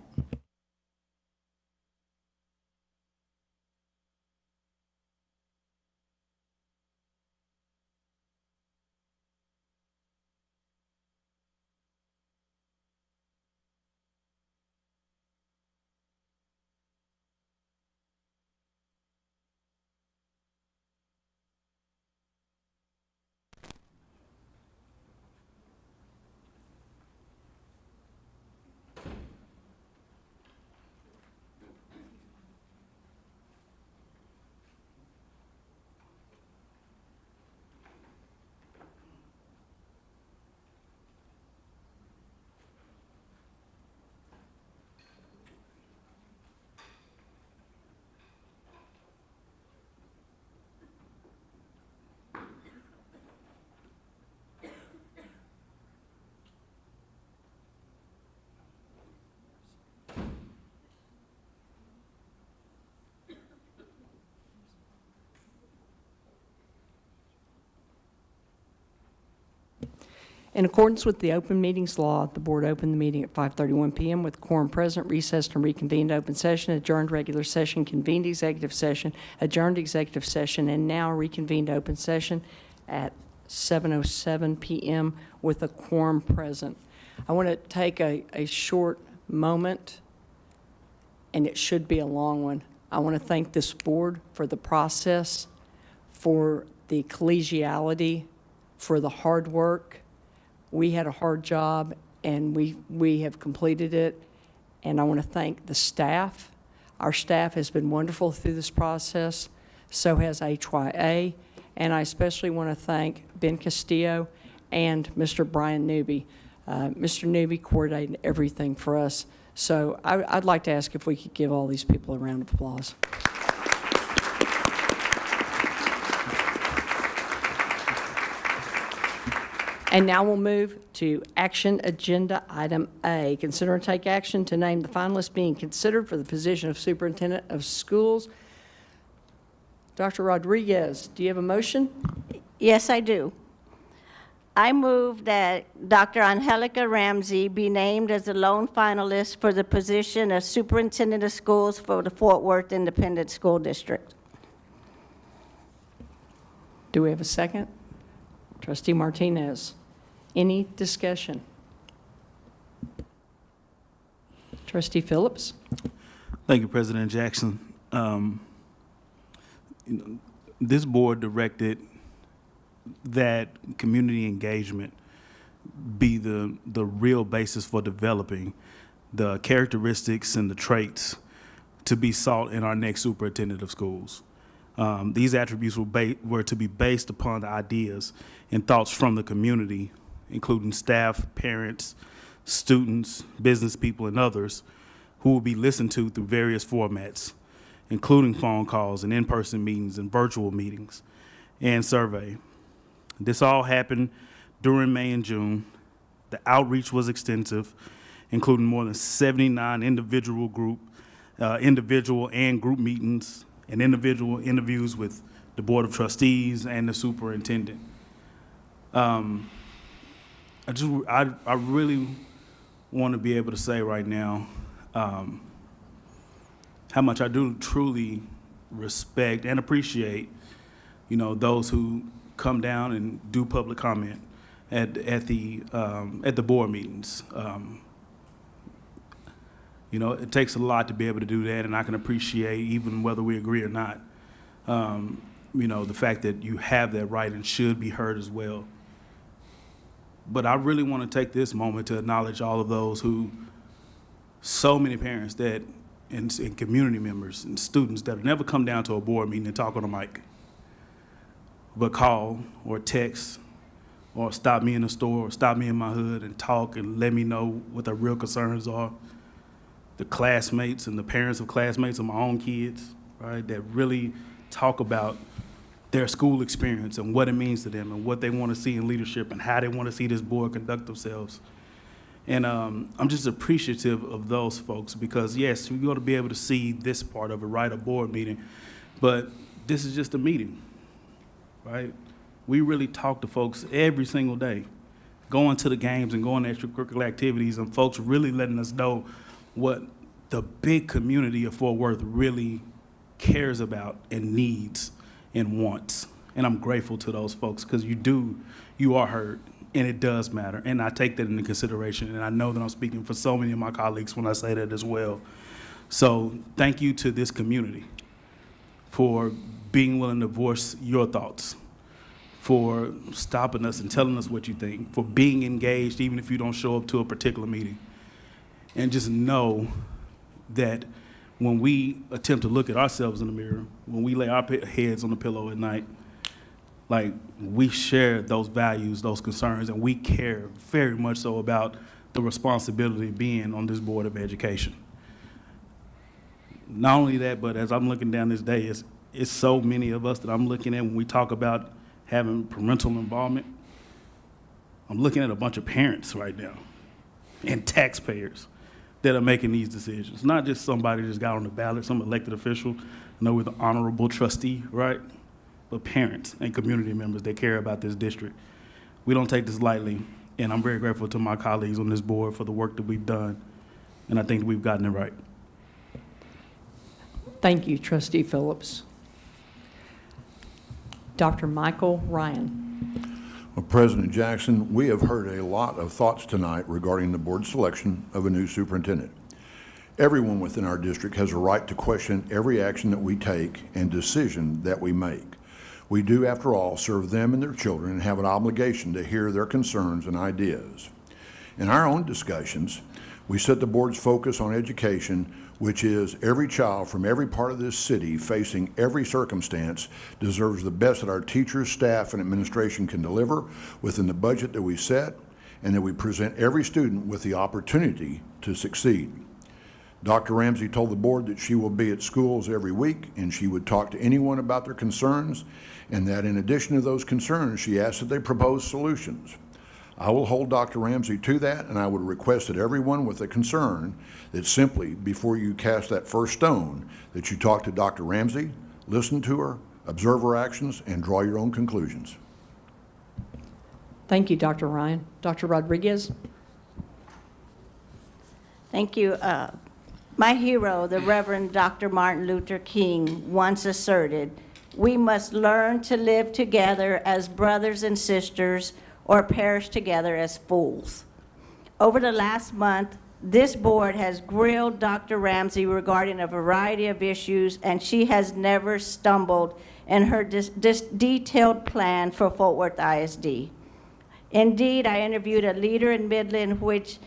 In accordance with the open meetings law, the board opened the meeting at 5:31 p.m. with quorum present, recessed and reconvened open session, adjourned regular session, convened executive session, adjourned executive session, and now reconvened open session at 7:07 p.m. with a quorum present. I want to take a short moment, and it should be a long one. I want to thank this board for the process, for the collegiality, for the hard work. We had a hard job, and we have completed it. And I want to thank the staff. Our staff has been wonderful through this process. So has HYA. And I especially want to thank Ben Castillo and Mr. Brian Newby. Mr. Newby coordinated everything for us. So I'd like to ask if we could give all these people a round of applause. And now we'll move to action agenda item A. Consider and take action to name the finalists being considered for the position of Superintendent of Schools. Dr. Rodriguez, do you have a motion? Yes, I do. I move that Dr. Angelica Ramsey be named as the lone finalist for the position of Superintendent of Schools for the Fort Worth Independent School District. Do we have a second? Trustee Martinez. Any discussion? Trustee Phillips. Thank you, President Jackson. This board directed that community engagement be the real basis for developing the characteristics and the traits to be sought in our next superintendent of schools. These attributes were to be based upon the ideas and thoughts from the community, including staff, parents, students, business people, and others who will be listened to through various formats, including phone calls and in-person meetings and virtual meetings and survey. This all happened during May and June. The outreach was extensive, including more than 79 individual and group meetings and individual interviews with the Board of Trustees and the superintendent. I really want to be able to say right now how much I do truly respect and appreciate, those who come down and do public comment at the board meetings. It takes a lot to be able to do that, and I can appreciate, even whether we agree or not, the fact that you have that right and should be heard as well. But I really want to take this moment to acknowledge all of those so many parents and community members and students that have never come down to a board meeting and talk on a mic, but call or text or stop me in the store or stop me in my hood and talk and let me know what their real concerns are. The classmates and the parents of classmates of my own kids, right, that really talk about their school experience and what it means to them and what they want to see in leadership and how they want to see this board conduct themselves. And I'm just appreciative of those folks because, yes, we're going to be able to see this part of it, right, a board meeting, but this is just a meeting, right? We really talk to folks every single day, going to the games and going to extracurricular activities, and folks really letting us know what the big community of Fort Worth really cares about and needs and wants. And I'm grateful to those folks, because you are heard, and it does matter. And I take that into consideration, and I know that I'm speaking for so many of my colleagues when I say that as well. So thank you to this community for being willing to voice your thoughts, for stopping us and telling us what you think, for being engaged even if you don't show up to a particular meeting. And just know that when we attempt to look at ourselves in the mirror, when we lay our heads on the pillow at night, like, we share those values, those concerns, and we care very much so about the responsibility of being on this Board of Education. Not only that, but as I'm looking down this day, it's so many of us that I'm looking at when we talk about having parental involvement. I'm looking at a bunch of parents right now and taxpayers that are making these decisions. Not just somebody just got on the ballot, some elected official. I know we're the honorable trustee, right? But parents and community members that care about this district. We don't take this lightly, and I'm very grateful to my colleagues on this board for the work that we've done, and I think we've gotten it right. Thank you, Trustee Phillips. Dr. Michael Ryan. Well, President Jackson, we have heard a lot of thoughts tonight regarding the board selection of a new superintendent. Everyone within our district has a right to question every action that we take and decision that we make. We do, after all, serve them and their children and have an obligation to hear their concerns and ideas. In our own discussions, we set the board's focus on education, which is every child from every part of this city facing every circumstance deserves the best that our teachers, staff, and administration can deliver within the budget that we set, and that we present every student with the opportunity to succeed. Dr. Ramsey told the board that she will be at schools every week and she would talk to anyone about their concerns, and that in addition to those concerns, she asked that they propose solutions. I will hold Dr. Ramsey to that, and I would request that everyone with a concern that simply, before you cast that first stone, that you talk to Dr. Ramsey, listen to her, observe her actions, and draw your own conclusions. Thank you, Dr. Ryan. Dr. Rodriguez. Thank you. My hero, the Reverend Dr. Martin Luther King, once asserted, "We must learn to live together as brothers and sisters or perish together as fools." Over the last month, this board has grilled Dr. Ramsey regarding a variety of issues, and she has never stumbled in her detailed plan for Fort Worth ISD. Indeed, I interviewed a leader in Midland, which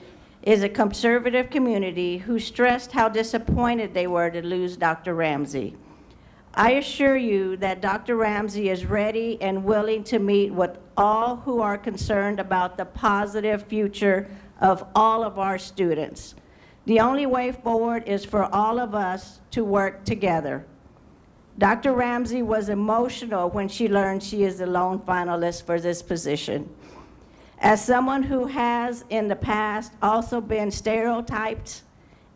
is a conservative community, who stressed how disappointed they were to lose Dr. Ramsey. I assure you that Dr. Ramsey is ready and willing to meet with all who are concerned about the positive future of all of our students. The only way forward is for all of us to work together. Dr. Ramsey was emotional when she learned she is the lone finalist for this position. As someone who has in the past also been stereotyped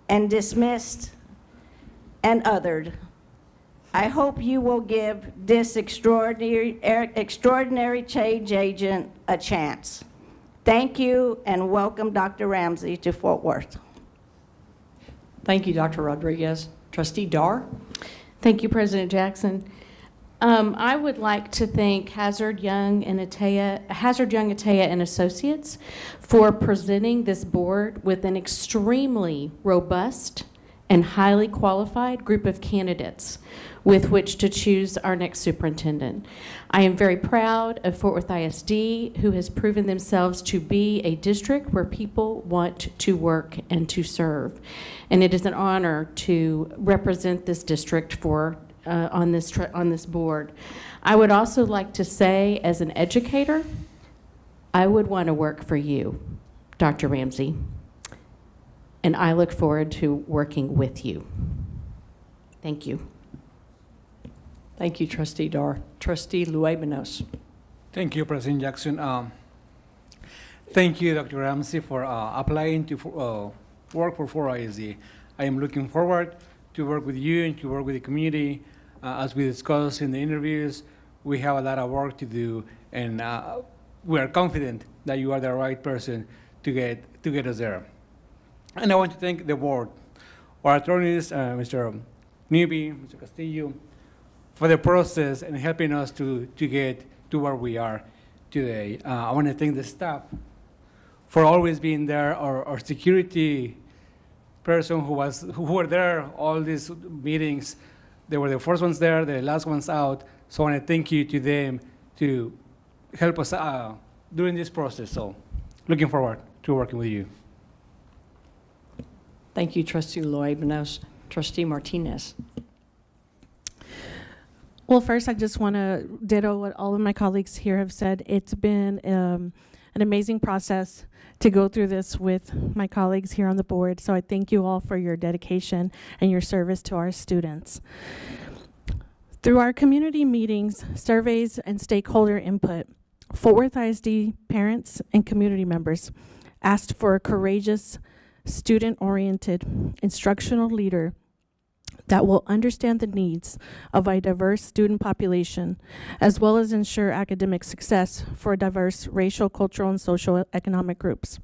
and dismissed and othered, I hope you will give this extraordinary change agent a chance. Thank you, and welcome Dr. Ramsey to Fort Worth. Thank you, Dr. Rodriguez. Trustee Dar. Thank you, President Jackson. I would like to thank Hazard Young Ataya and Associates for presenting this board with an extremely robust and highly qualified group of candidates with which to choose our next superintendent. I am very proud of Fort Worth ISD, who has proven themselves to be a district where people want to work and to serve. And it is an honor to represent this district on this board. I would also like to say, as an educator, I would want to work for you, Dr. Ramsey, and I look forward to working with you. Thank you. Thank you, Trustee Dar. Trustee Luebanos. Thank you, President Jackson. Thank you, Dr. Ramsey, for applying to work for 4ISD. I am looking forward to work with you and to work with the community. As we discussed in the interviews, we have a lot of work to do, and we are confident that you are the right person to get us there. And I want to thank the board, our attorneys, Mr. Newby, Mr. Castillo, for the process and helping us to get to where we are today. I want to thank the staff for always being there, our security person who were there all these meetings. They were the first ones there, the last ones out. So I want to thank you to them to help us during this process. So looking forward to working with you. Thank you, Trustee Lloyd. Now, Trustee Martinez. Well, first, I just want to ditto what all of my colleagues here have said. It's been an amazing process to go through this with my colleagues here on the board. So I thank you all for your dedication and your service to our students. Through our community meetings, surveys, and stakeholder input, Fort Worth ISD parents and community members asked for a courageous, student-oriented instructional leader that will understand the needs of a diverse student population, as well as ensure academic success for diverse racial, cultural, and social economic groups.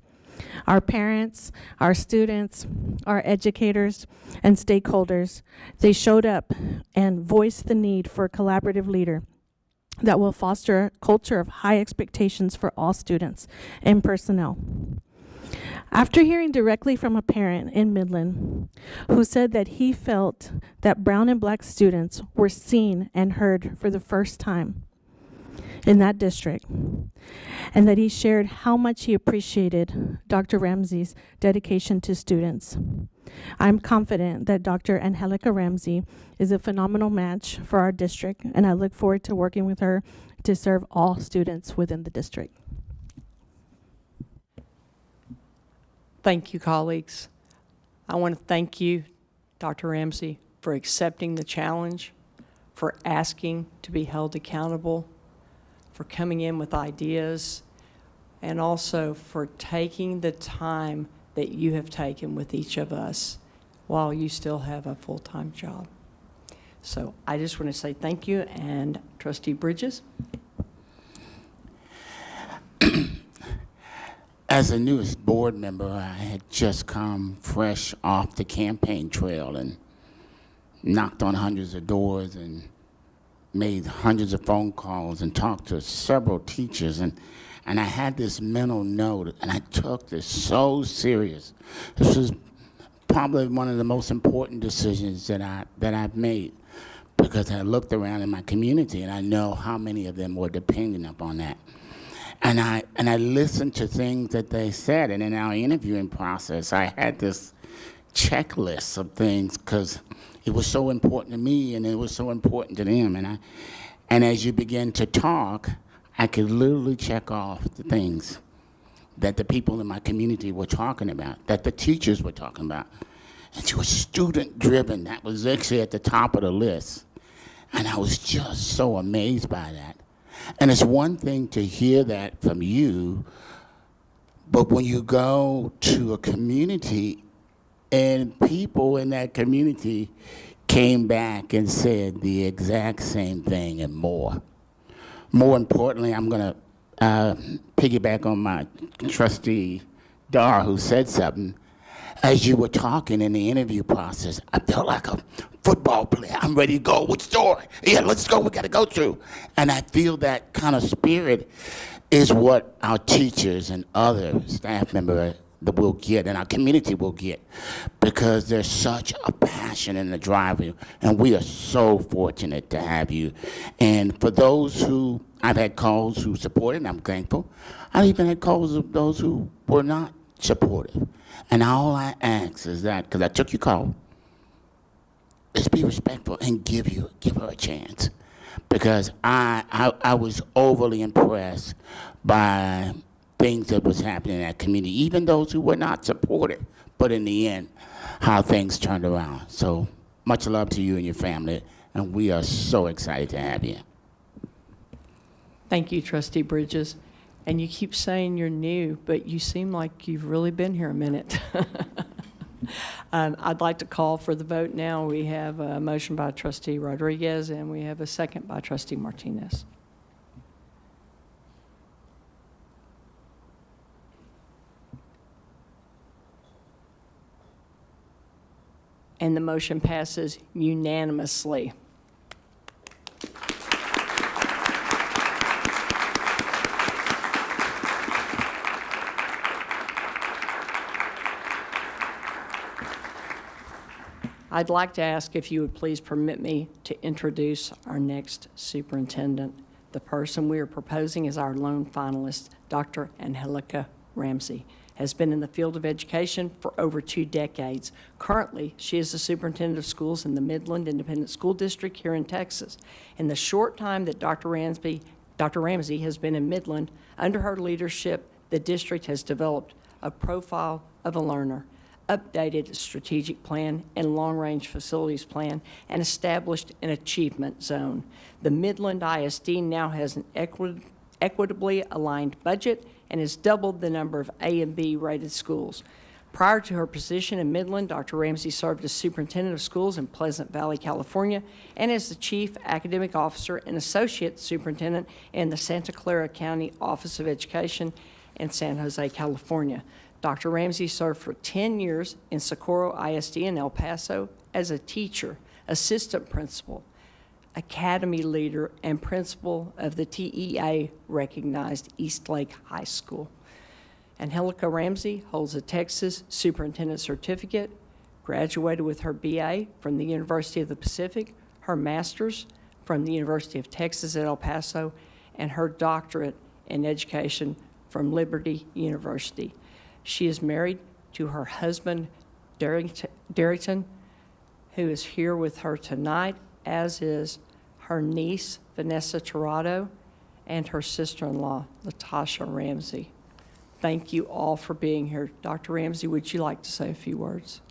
Our parents, our students, our educators, and stakeholders, they showed up and voiced the need for a collaborative leader that will foster a culture of high expectations for all students and personnel. After hearing directly from a parent in Midland who said that he felt that brown and black students were seen and heard for the first time in that district, and that he shared how much he appreciated Dr. Ramsey's dedication to students, I'm confident that Dr. Angelica Ramsey is a phenomenal match for our district, and I look forward to working with her to serve all students within the district. Thank you, colleagues. I want to thank you, Dr. Ramsey, for accepting the challenge, for asking to be held accountable, for coming in with ideas, and also for taking the time that you have taken with each of us while you still have a full-time job. So I just want to say thank you, and Trustee Bridges. As the newest board member, I had just come fresh off the campaign trail and knocked on hundreds of doors and made hundreds of phone calls and talked to several teachers. And I had this mental note, and I took this so serious. This was probably one of the most important decisions that I've made, because I looked around in my community and I know how many of them were dependent upon that. And I listened to things that they said, and in our interviewing process, I had this checklist of things because it was so important to me and it was so important to them. And as you begin to talk, I could literally check off the things that the people in my community were talking about, that the teachers were talking about. And it was student-driven. That was actually at the top of the list. And I was just so amazed by that. And it's one thing to hear that from you, but when you go to a community and people in that community came back and said the exact same thing and more. More importantly, I'm going to piggyback on my trustee, Dar, who said something. As you were talking in the interview process, I felt like a football player. I'm ready to go. Which door? Yeah, let's go. We got to go through. And I feel that kind of spirit is what our teachers and other staff members that we'll get and our community will get, because there's such a passion and a drive, and we are so fortunate to have you. And for those who, I've had calls who supported, and I'm thankful. I even had calls of those who were not supportive. And all I ask is that, because I took your call, is be respectful and give her a chance. Because I was overly impressed by things that was happening in that community, even those who were not supportive, but in the end, how things turned around. So much love to you and your family, and we are so excited to have you. Thank you, Trustee Bridges. And you keep saying you're new, but you seem like you've really been here a minute. I'd like to call for the vote now. We have a motion by Trustee Rodriguez, and we have a second by Trustee Martinez. And the motion passes unanimously. I'd like to ask if you would please permit me to introduce our next superintendent. The person we are proposing is our lone finalist, Dr. Angelica Ramsey. Has been in the field of education for over 2 decades. Currently, she is the superintendent of schools in the Midland Independent School District here in Texas. In the short time that Dr. Ramsey has been in Midland, under her leadership, the district has developed a profile of a learner, updated strategic plan and long-range facilities plan, and established an achievement zone. The Midland ISD now has an equitably aligned budget and has doubled the number of A and B rated schools. Prior to her position in Midland, Dr. Ramsey served as superintendent of schools in Pleasant Valley, California, and as the chief academic officer and associate superintendent in the Santa Clara County Office of Education in San Jose, California. Dr. Ramsey served for 10 years in Socorro ISD in El Paso as a teacher, assistant principal, academy leader, and principal of the TEA-recognized Eastlake High School. Angelica Ramsey holds a Texas Superintendent Certificate, graduated with her BA from the University of the Pacific, her master's from the University of Texas at El Paso, and her doctorate in education from Liberty University. She is married to her husband, Darrington, who is here with her tonight, as is her niece, Vanessa Tirado, and her sister-in-law, Latasha Ramsey. Thank you all for being here. Dr. Ramsey, would you like to say a few words?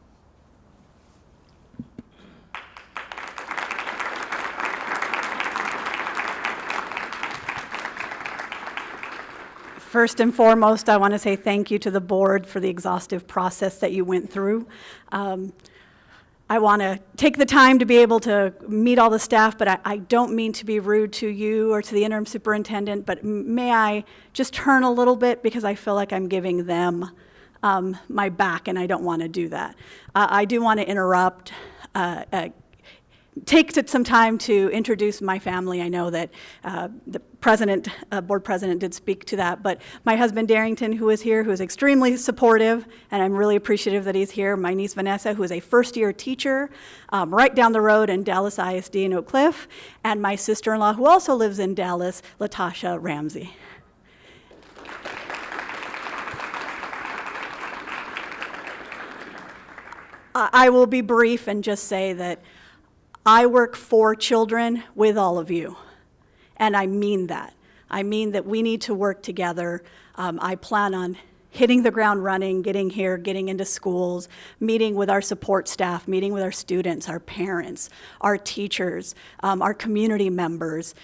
First and foremost, I want to say thank you to the board for the exhaustive process that you went through. I want to take the time to be able to meet all the staff, but I don't mean to be rude to you or to the interim superintendent, but may I just turn a little bit because I feel like I'm giving them my back, and I don't want to do that. I do want to interrupt, take some time to introduce my family. I know that the president, board president did speak to that, but my husband Darrington, who is here, who is extremely supportive, and I'm really appreciative that he's here. My niece Vanessa, who is a first-year teacher right down the road in Dallas ISD in Oak Cliff, and my sister-in-law, who also lives in Dallas, Latasha Ramsey. I will be brief and just say that I work for children with all of you, and I mean that. I mean that we need to work together. I plan on hitting the ground running, getting here, getting into schools, meeting with our support staff, meeting with our students, our parents, our teachers, our community members,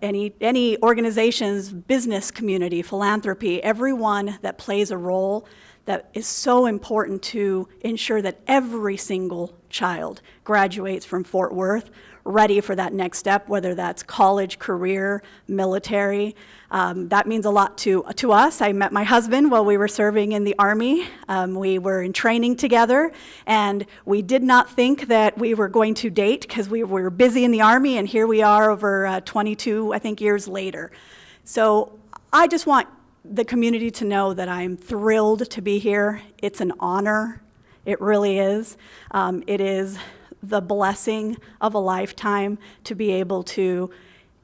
any organizations, business community, philanthropy, everyone that plays a role that is so important to ensure that every single child graduates from Fort Worth ready for that next step, whether that's college, career, military. That means a lot to us. I met my husband while we were serving in the Army. We were in training together, and we did not think that we were going to date because we were busy in the Army, and here we are over 22, I think, years later. So I just want the community to know that I'm thrilled to be here. It's an honor. It really is. It is the blessing of a lifetime to be able to,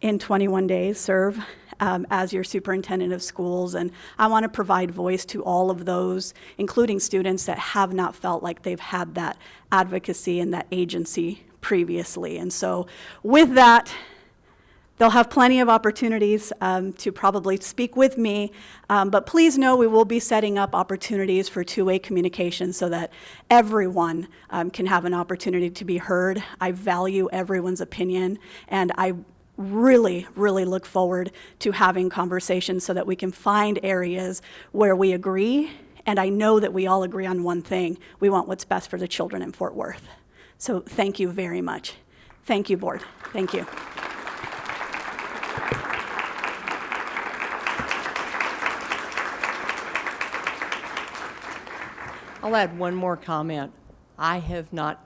in 21 days, serve as your superintendent of schools. And I want to provide voice to all of those, including students that have not felt like they've had that advocacy and that agency previously. And so with that, they'll have plenty of opportunities to probably speak with me, but please know we will be setting up opportunities for two-way communication so that everyone can have an opportunity to be heard. I value everyone's opinion, and I really, really look forward to having conversations so that we can find areas where we agree, and I know that we all agree on one thing. We want what's best for the children in Fort Worth. So thank you very much. Thank you, board. Thank you. I'll add one more comment. I have not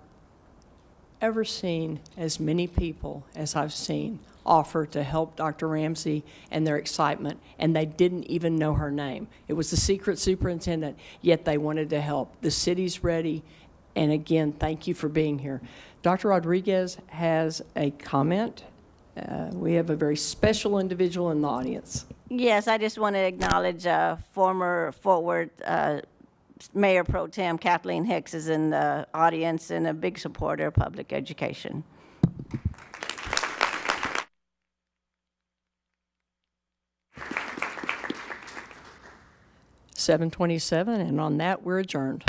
ever seen as many people as I've seen offer to help Dr. Ramsey and their excitement, and they didn't even know her name. It was the secret superintendent, yet they wanted to help. The city's ready, and again, thank you for being here. Dr. Rodriguez has a comment. We have a very special individual in the audience. Yes, I just want to acknowledge former Fort Worth Mayor Pro Tem Kathleen Hicks is in the audience and a big supporter of public education. (7:27), and on that, we're adjourned.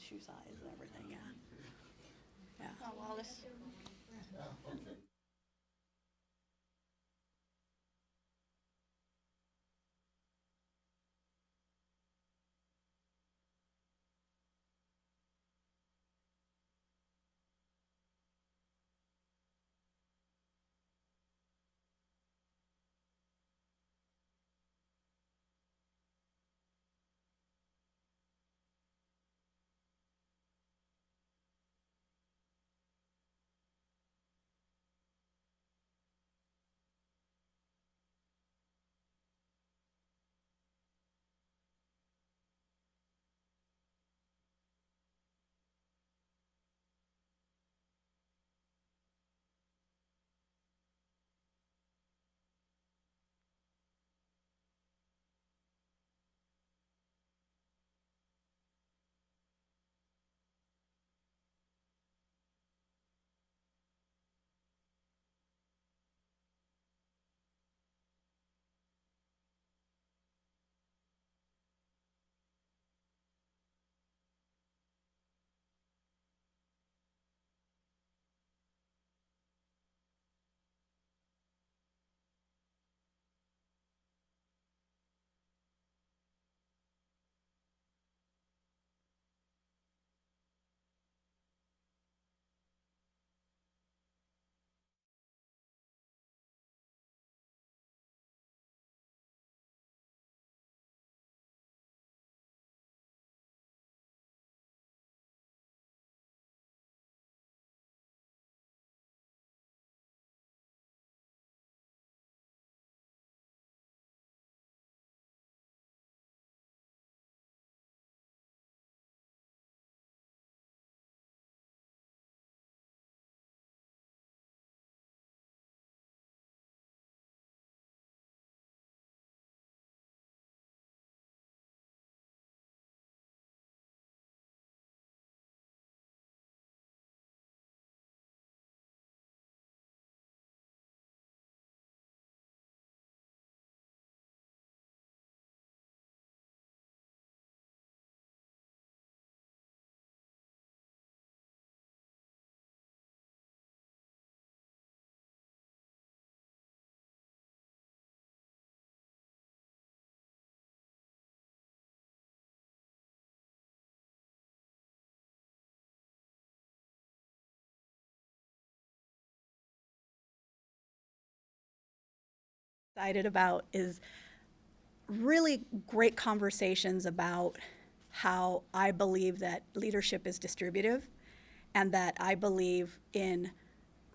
shoe size and everything, yeah. Yeah. Oh, Wallace. Excited about is really great conversations about how I believe that leadership is distributive and that I believe in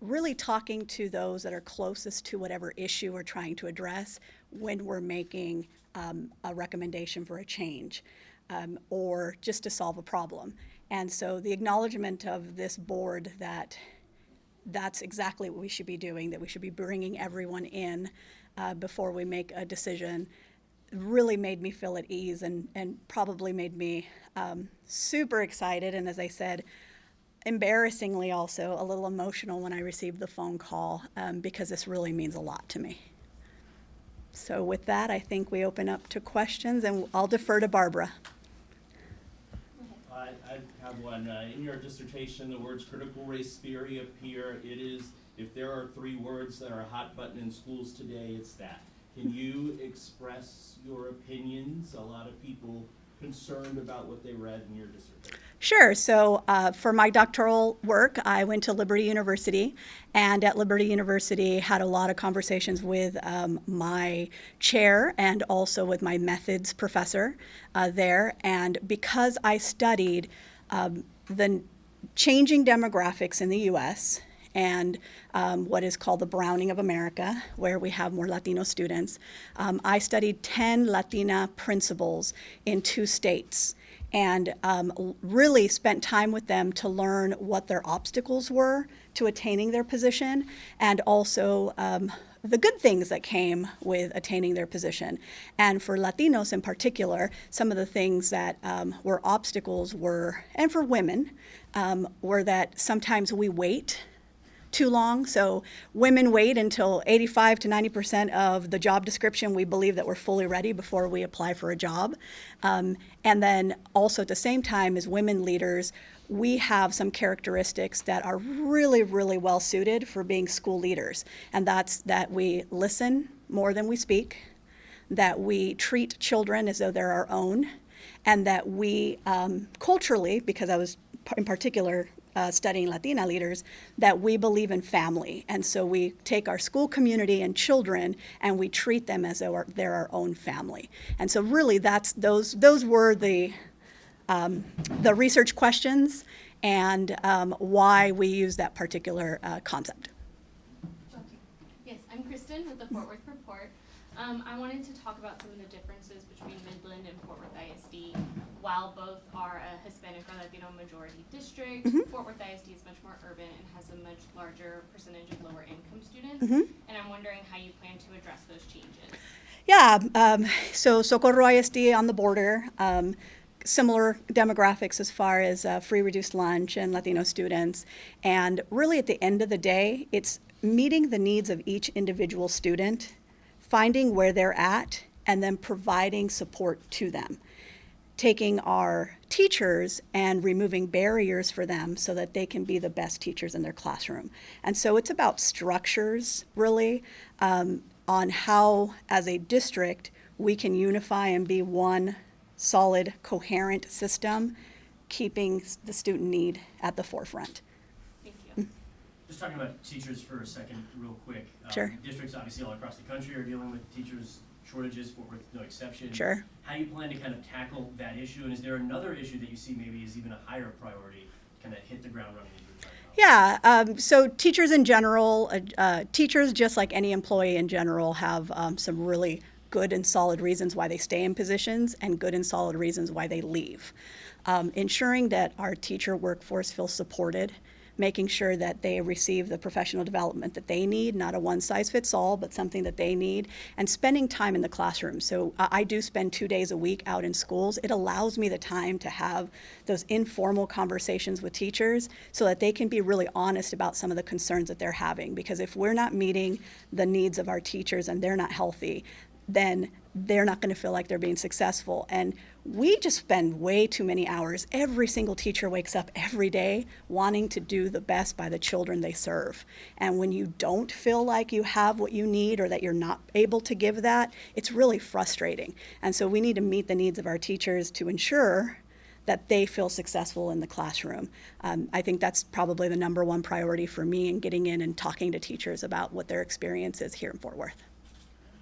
really talking to those that are closest to whatever issue we're trying to address when we're making a recommendation for a change or just to solve a problem. And so the acknowledgement of this board that that's exactly what we should be doing, that we should be bringing everyone in before we make a decision, really made me feel at ease and probably made me super excited. And as I said, embarrassingly also a little emotional when I received the phone call because this really means a lot to me. So with that, I think we open up to questions, and I'll defer to Barbara. I have one. In your dissertation, the words critical race theory appear. It is, if there are 3 words that are a hot button in schools today, it's that. Can you express your opinions? A lot of people concerned about what they read in your dissertation. Sure. So for my doctoral work, I went to Liberty University, and at Liberty University had a lot of conversations with my chair and also with my methods professor there. And because I studied the changing demographics in the U.S., and what is called the browning of America, where we have more Latino students. I studied 10 Latina principals in 2 states and really spent time with them to learn what their obstacles were to attaining their position and also the good things that came with attaining their position. And for Latinos in particular, some of the things that were obstacles were, and for women, were that sometimes we wait too long. So women wait until 85 to 90% of the job description we believe that we're fully ready before we apply for a job. And then also at the same time as women leaders, we have some characteristics that are really, really well suited for being school leaders. And that's that we listen more than we speak, that we treat children as though they're our own, and that we culturally, because I was in particular studying Latina leaders, that we believe in family. And so we take our school community and children and we treat them as though they're our own family. And so really those were the research questions and why we use that particular concept. Yes, I'm Kristen with the Fort Worth Report. I wanted to talk about some of the differences between Midland and Fort Worth ISD. While both are a Hispanic or Latino majority district, Fort Worth ISD is much more urban and has a much larger percentage of lower income students. And I'm wondering how you plan to address those changes. Yeah, so Socorro ISD on the border, similar demographics as far as free reduced lunch and Latino students. And really at the end of the day, it's meeting the needs of each individual student, finding where they're at, and then providing support to them. Taking our teachers and removing barriers for them so that they can be the best teachers in their classroom. And so it's about structures, really, on how, as a district, we can unify and be one solid, coherent system, keeping the student need at the forefront. Thank you. Just talking about teachers for a second, real quick. Sure. Districts obviously all across the country are dealing with teachers shortages, Fort Worth no exception. Sure. How do you plan to kind of tackle that issue? And is there another issue that you see maybe is even a higher priority to kind of hit the ground running? Yeah, so teachers in general, teachers just like any employee in general have some really good and solid reasons why they stay in positions and good and solid reasons why they leave. Ensuring that our teacher workforce feels supported, making sure that they receive the professional development that they need, not a one-size-fits-all, but something that they need, and spending time in the classroom. So I do spend 2 days a week out in schools. It allows me the time to have those informal conversations with teachers so that they can be really honest about some of the concerns that they're having. Because if we're not meeting the needs of our teachers and they're not healthy, then they're not going to feel like they're being successful. And we just spend way too many hours. Every single teacher wakes up every day wanting to do the best by the children they serve. And when you don't feel like you have what you need or that you're not able to give that, it's really frustrating. And so we need to meet the needs of our teachers to ensure that they feel successful in the classroom. I think that's probably the #1 priority for me in getting in and talking to teachers about what their experience is here in Fort Worth.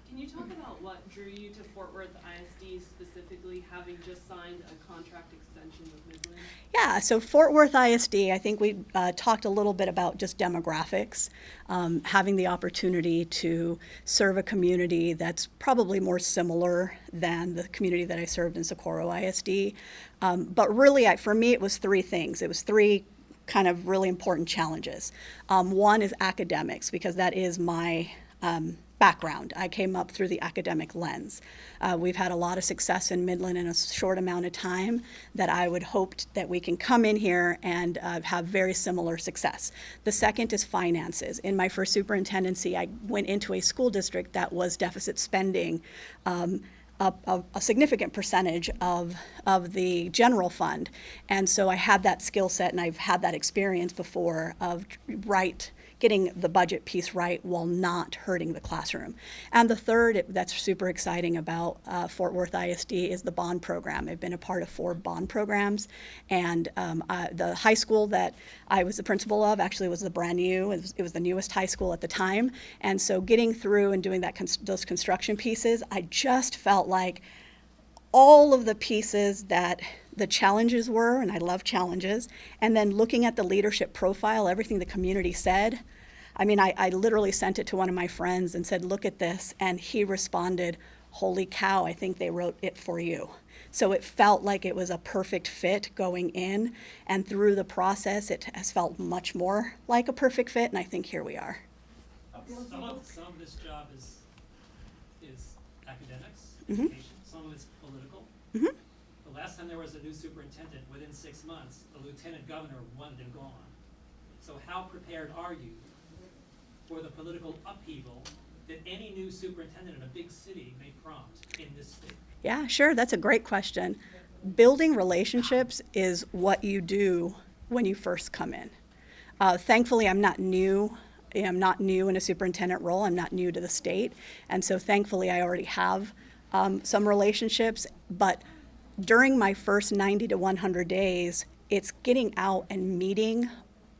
Can you talk about what drew you to Fort Worth ISD specifically, having just signed a contract extension with Midland? Yeah, so Fort Worth ISD, I think we talked a little bit about just demographics, having the opportunity to serve a community that's probably more similar than the community that I served in Socorro ISD. But really, for me, it was 3 things. It was 3 kind of really important challenges. One is academics, because that is my background. I came up through the academic lens. We've had a lot of success in Midland in a short amount of time that I would hope that we can come in here and have very similar success. The second is finances. In my first superintendency, I went into a school district that was deficit spending a significant percentage of the general fund. And so I had that skill set and I've had that experience before of getting the budget piece right while not hurting the classroom. And the third that's super exciting about Fort Worth ISD is the bond program. I've been a part of 4 bond programs, and the high school that I was the principal of actually was brand new. It was the newest high school at the time. And so getting through and doing those construction pieces, I just felt like all of the pieces that the challenges were, and I love challenges, and then looking at the leadership profile, everything the community said. I mean, I literally sent it to one of my friends and said, look at this, and he responded, holy cow, I think they wrote it for you. So it felt like it was a perfect fit going in, and through the process, it has felt much more like a perfect fit, and I think here we are. Some of this job is academics, education. Some of it's political. The last time there was a new superintendent, within 6 months, the lieutenant governor wanted him gone. So how prepared are you for the political upheaval that any new superintendent in a big city may prompt in this state? Yeah, sure. That's a great question. Building relationships is what you do when you first come in. Thankfully, I'm not new. I'm not new in a superintendent role. I'm not new to the state. And so thankfully, I already have some relationships. But during my first 90 to 100 days, it's getting out and meeting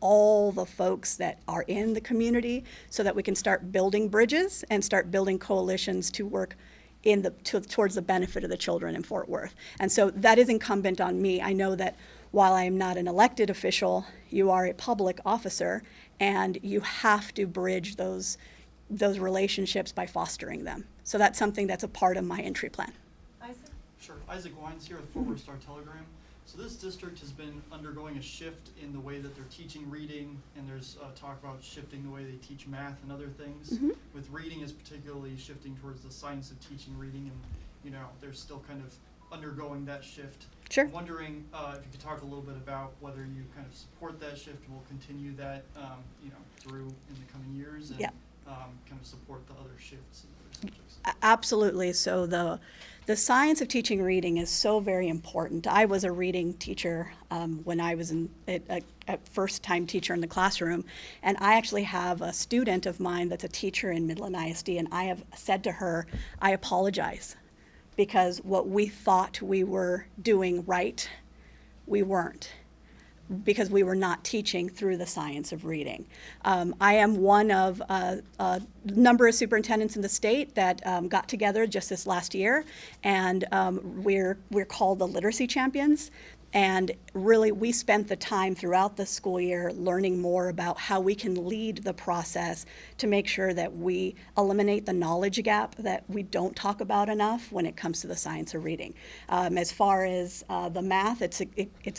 all the folks that are in the community so that we can start building bridges and start building coalitions to work towards the benefit of the children in Fort Worth. And so that is incumbent on me. I know that while I am not an elected official, you are a public officer, and you have to bridge those relationships by fostering them. So that's something that's a part of my entry plan. Isaac? Sure. Isaac Wines here with Fort Worth Star-Telegram. So this district has been undergoing a shift in the way that they're teaching reading, and there's talk about shifting the way they teach math and other things. Mm-hmm. With reading is particularly shifting towards the science of teaching reading, and they're still kind of undergoing that shift. Sure. I'm wondering if you could talk a little bit about whether you kind of support that shift, will continue that through in the coming years, and kind of support the other shifts in other subjects. Absolutely. So the science of teaching reading is so very important. I was a reading teacher when I was a first-time teacher in the classroom, and I actually have a student of mine that's a teacher in Midland ISD, and I have said to her, I apologize, because what we thought we were doing right, we weren't, because we were not teaching through the science of reading. I am one of a number of superintendents in the state that got together just this last year, and we're called the Literacy Champions. And really, we spent the time throughout the school year learning more about how we can lead the process to make sure that we eliminate the knowledge gap that we don't talk about enough when it comes to the science of reading. As far as the math, it's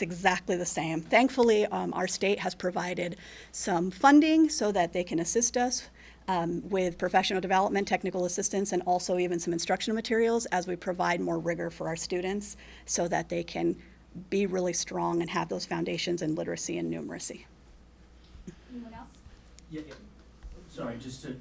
exactly the same. Thankfully, our state has provided some funding so that they can assist us with professional development, technical assistance, and also even some instructional materials as we provide more rigor for our students so that they can be really strong and have those foundations in literacy and numeracy. Anyone else? Yeah. Sorry, just to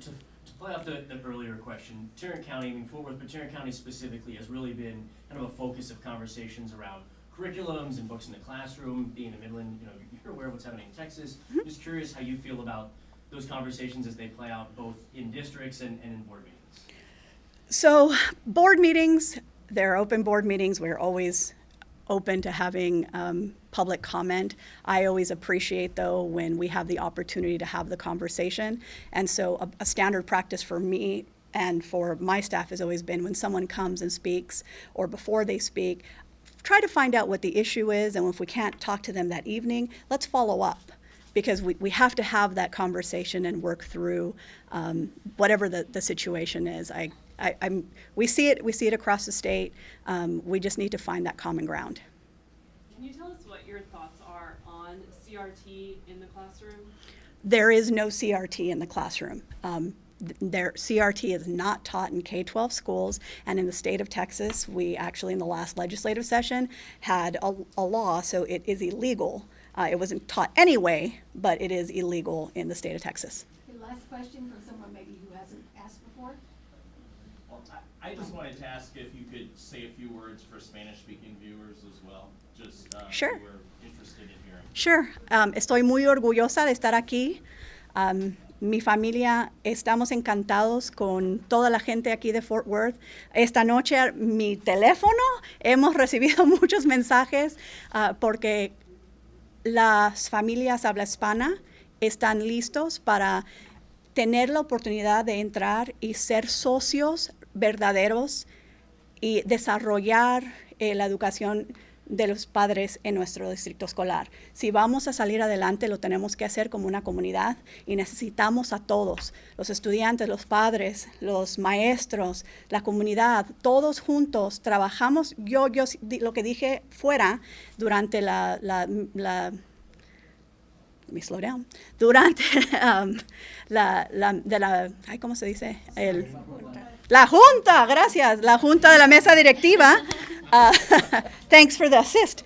play off the earlier question, Tarrant County, Fort Worth, but Tarrant County specifically has really been kind of a focus of conversations around curriculums and books in the classroom. Being in Midland, you're aware of what's happening in Texas. Mm-hmm. Just curious how you feel about those conversations as they play out both in districts and in board meetings. So board meetings, they're open board meetings. We're always open to having public comment. I always appreciate, though, when we have the opportunity to have the conversation. And so a standard practice for me and for my staff has always been when someone comes and speaks, or before they speak, try to find out what the issue is, and if we can't talk to them that evening, let's follow up. Because we have to have that conversation and work through whatever the situation is. We see it across the state. We just need to find that common ground. Can you tell us what your thoughts are on CRT in the classroom? There is no CRT in the classroom. CRT is not taught in K-12 schools, and in the state of Texas, we actually in the last legislative session had a law, so it is illegal. It wasn't taught anyway, but it is illegal in the state of Texas. The last question from someone maybe who hasn't asked before. Well, I just wanted to ask if you could say a few words for Spanish-speaking viewers as well, just Sure. who are interested in hearing. Sure. Estoy muy orgullosa de estar aquí. Mi familia, estamos encantados con toda la gente aquí de Fort Worth. Esta noche mi teléfono, hemos recibido muchos mensajes porque las familias habla hispana están listos para tener la oportunidad de entrar y ser socios verdaderos y desarrollar la educación de los padres en nuestro distrito escolar. Si vamos a salir adelante, lo tenemos que hacer como una comunidad y necesitamos a todos, los estudiantes, los padres, los maestros, la comunidad, todos juntos trabajamos. Yo lo que dije fuera durante let me slow down. Durante ¿cómo se dice? La junta, gracias, la junta de la mesa directiva. Thanks for the assist.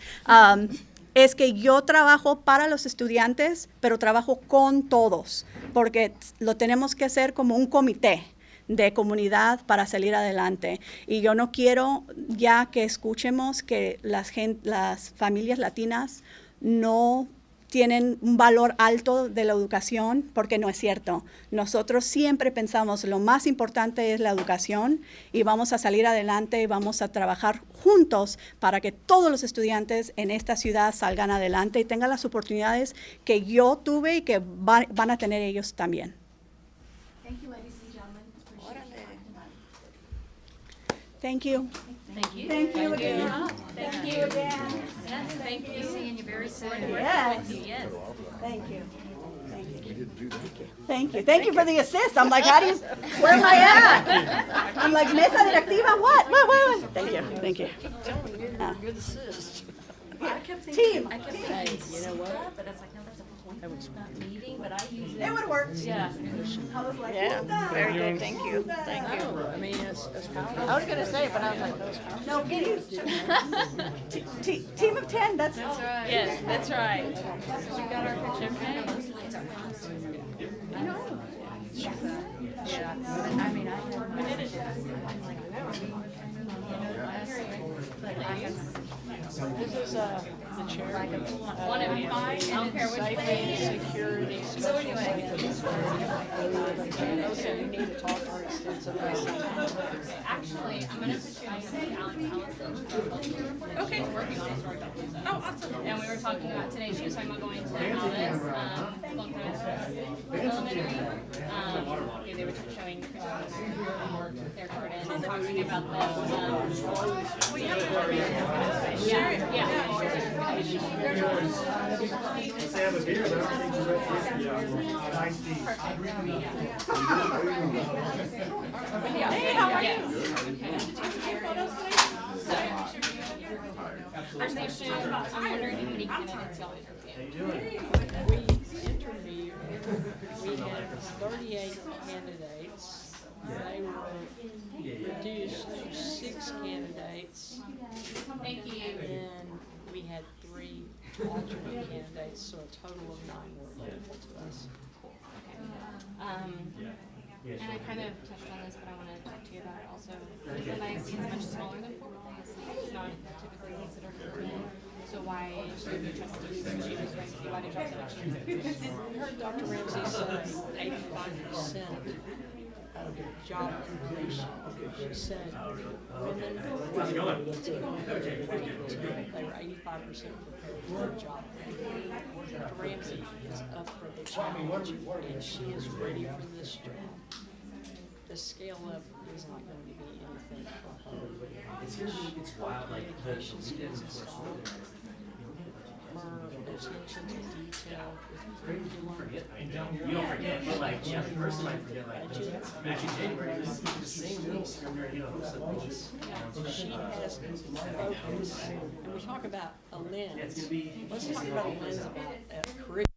es que yo trabajo para los estudiantes, pero trabajo con todos, porque lo tenemos que hacer como un comité de comunidad para salir adelante. Y yo no quiero ya que escuchemos que las familias latinas no tienen un valor alto de la educación, porque no es cierto. Nosotros siempre pensamos lo más importante es la educación y vamos a salir adelante y vamos a trabajar juntos para que todos los estudiantes en esta ciudad salgan adelante y tengan las oportunidades que yo tuve y que van a tener ellos también. Thank you, ladies and gentlemen. Appreciate your time tonight. Thank you. Thank you. Thank you again. Thank you again. Yes, thank you. Seeing you very soon. Yes. Yes. Thank you. Thank you. Thank you for the assist. I'm like, how do you, where am I at? I'm like, mesa directiva, what? Thank you, thank you. Good assist. I kept Team. I kept Hey, thinking, you know what? but it's like, no, that's a point, it's not meeting, but I use it. It would work. Yeah. I was like, Yeah, well done. very good, thank you, thank you. I mean, it's I was gonna say it, but I was like, No, can you? Team of 10, that's. That's right. yes, that's right. We got our picture, okay? I know. Yeah, but I mean, I have my. This is the chair. One of you. I don't care which way. Security. So anyway. You need to talk to her extensively. Actually, I'm gonna put you on Allison. Okay. Working on it. Oh, awesome. And we were talking about today, she was talking about going to Alice, Elementary. Okay, they were showing their curtain and talking about the, yeah. Hey, how are you? I'm wondering how many candidates y'all interviewed. We interviewed, we had 38 candidates. They were reduced to 6 candidates. Thank you. And we had 3 alternate candidates, so a total of 9 were available to us. And I kind of touched on this, but I want to talk to you about it also. Midland ISD is much smaller than Fort Worth ISD. It's not typically considered urban. So why should the trustees choose Ramsey? Why do job selections? I heard Dr. Ramsey say 85% of job completion. She said women, they were 85% prepared for a job. Dr. Ramsey is up for the challenge, and she is ready for this job. The scale up is not going to be anything for her. It's wild, like Communication skills is solid. Her attention to detail with curriculum. You don't forget, but like, yeah, the person might forget, like, back in January, this is the same week, so we're, you know, She has focus, and we talk about a lens. it's gonna be. Let's talk about a lens about curriculum.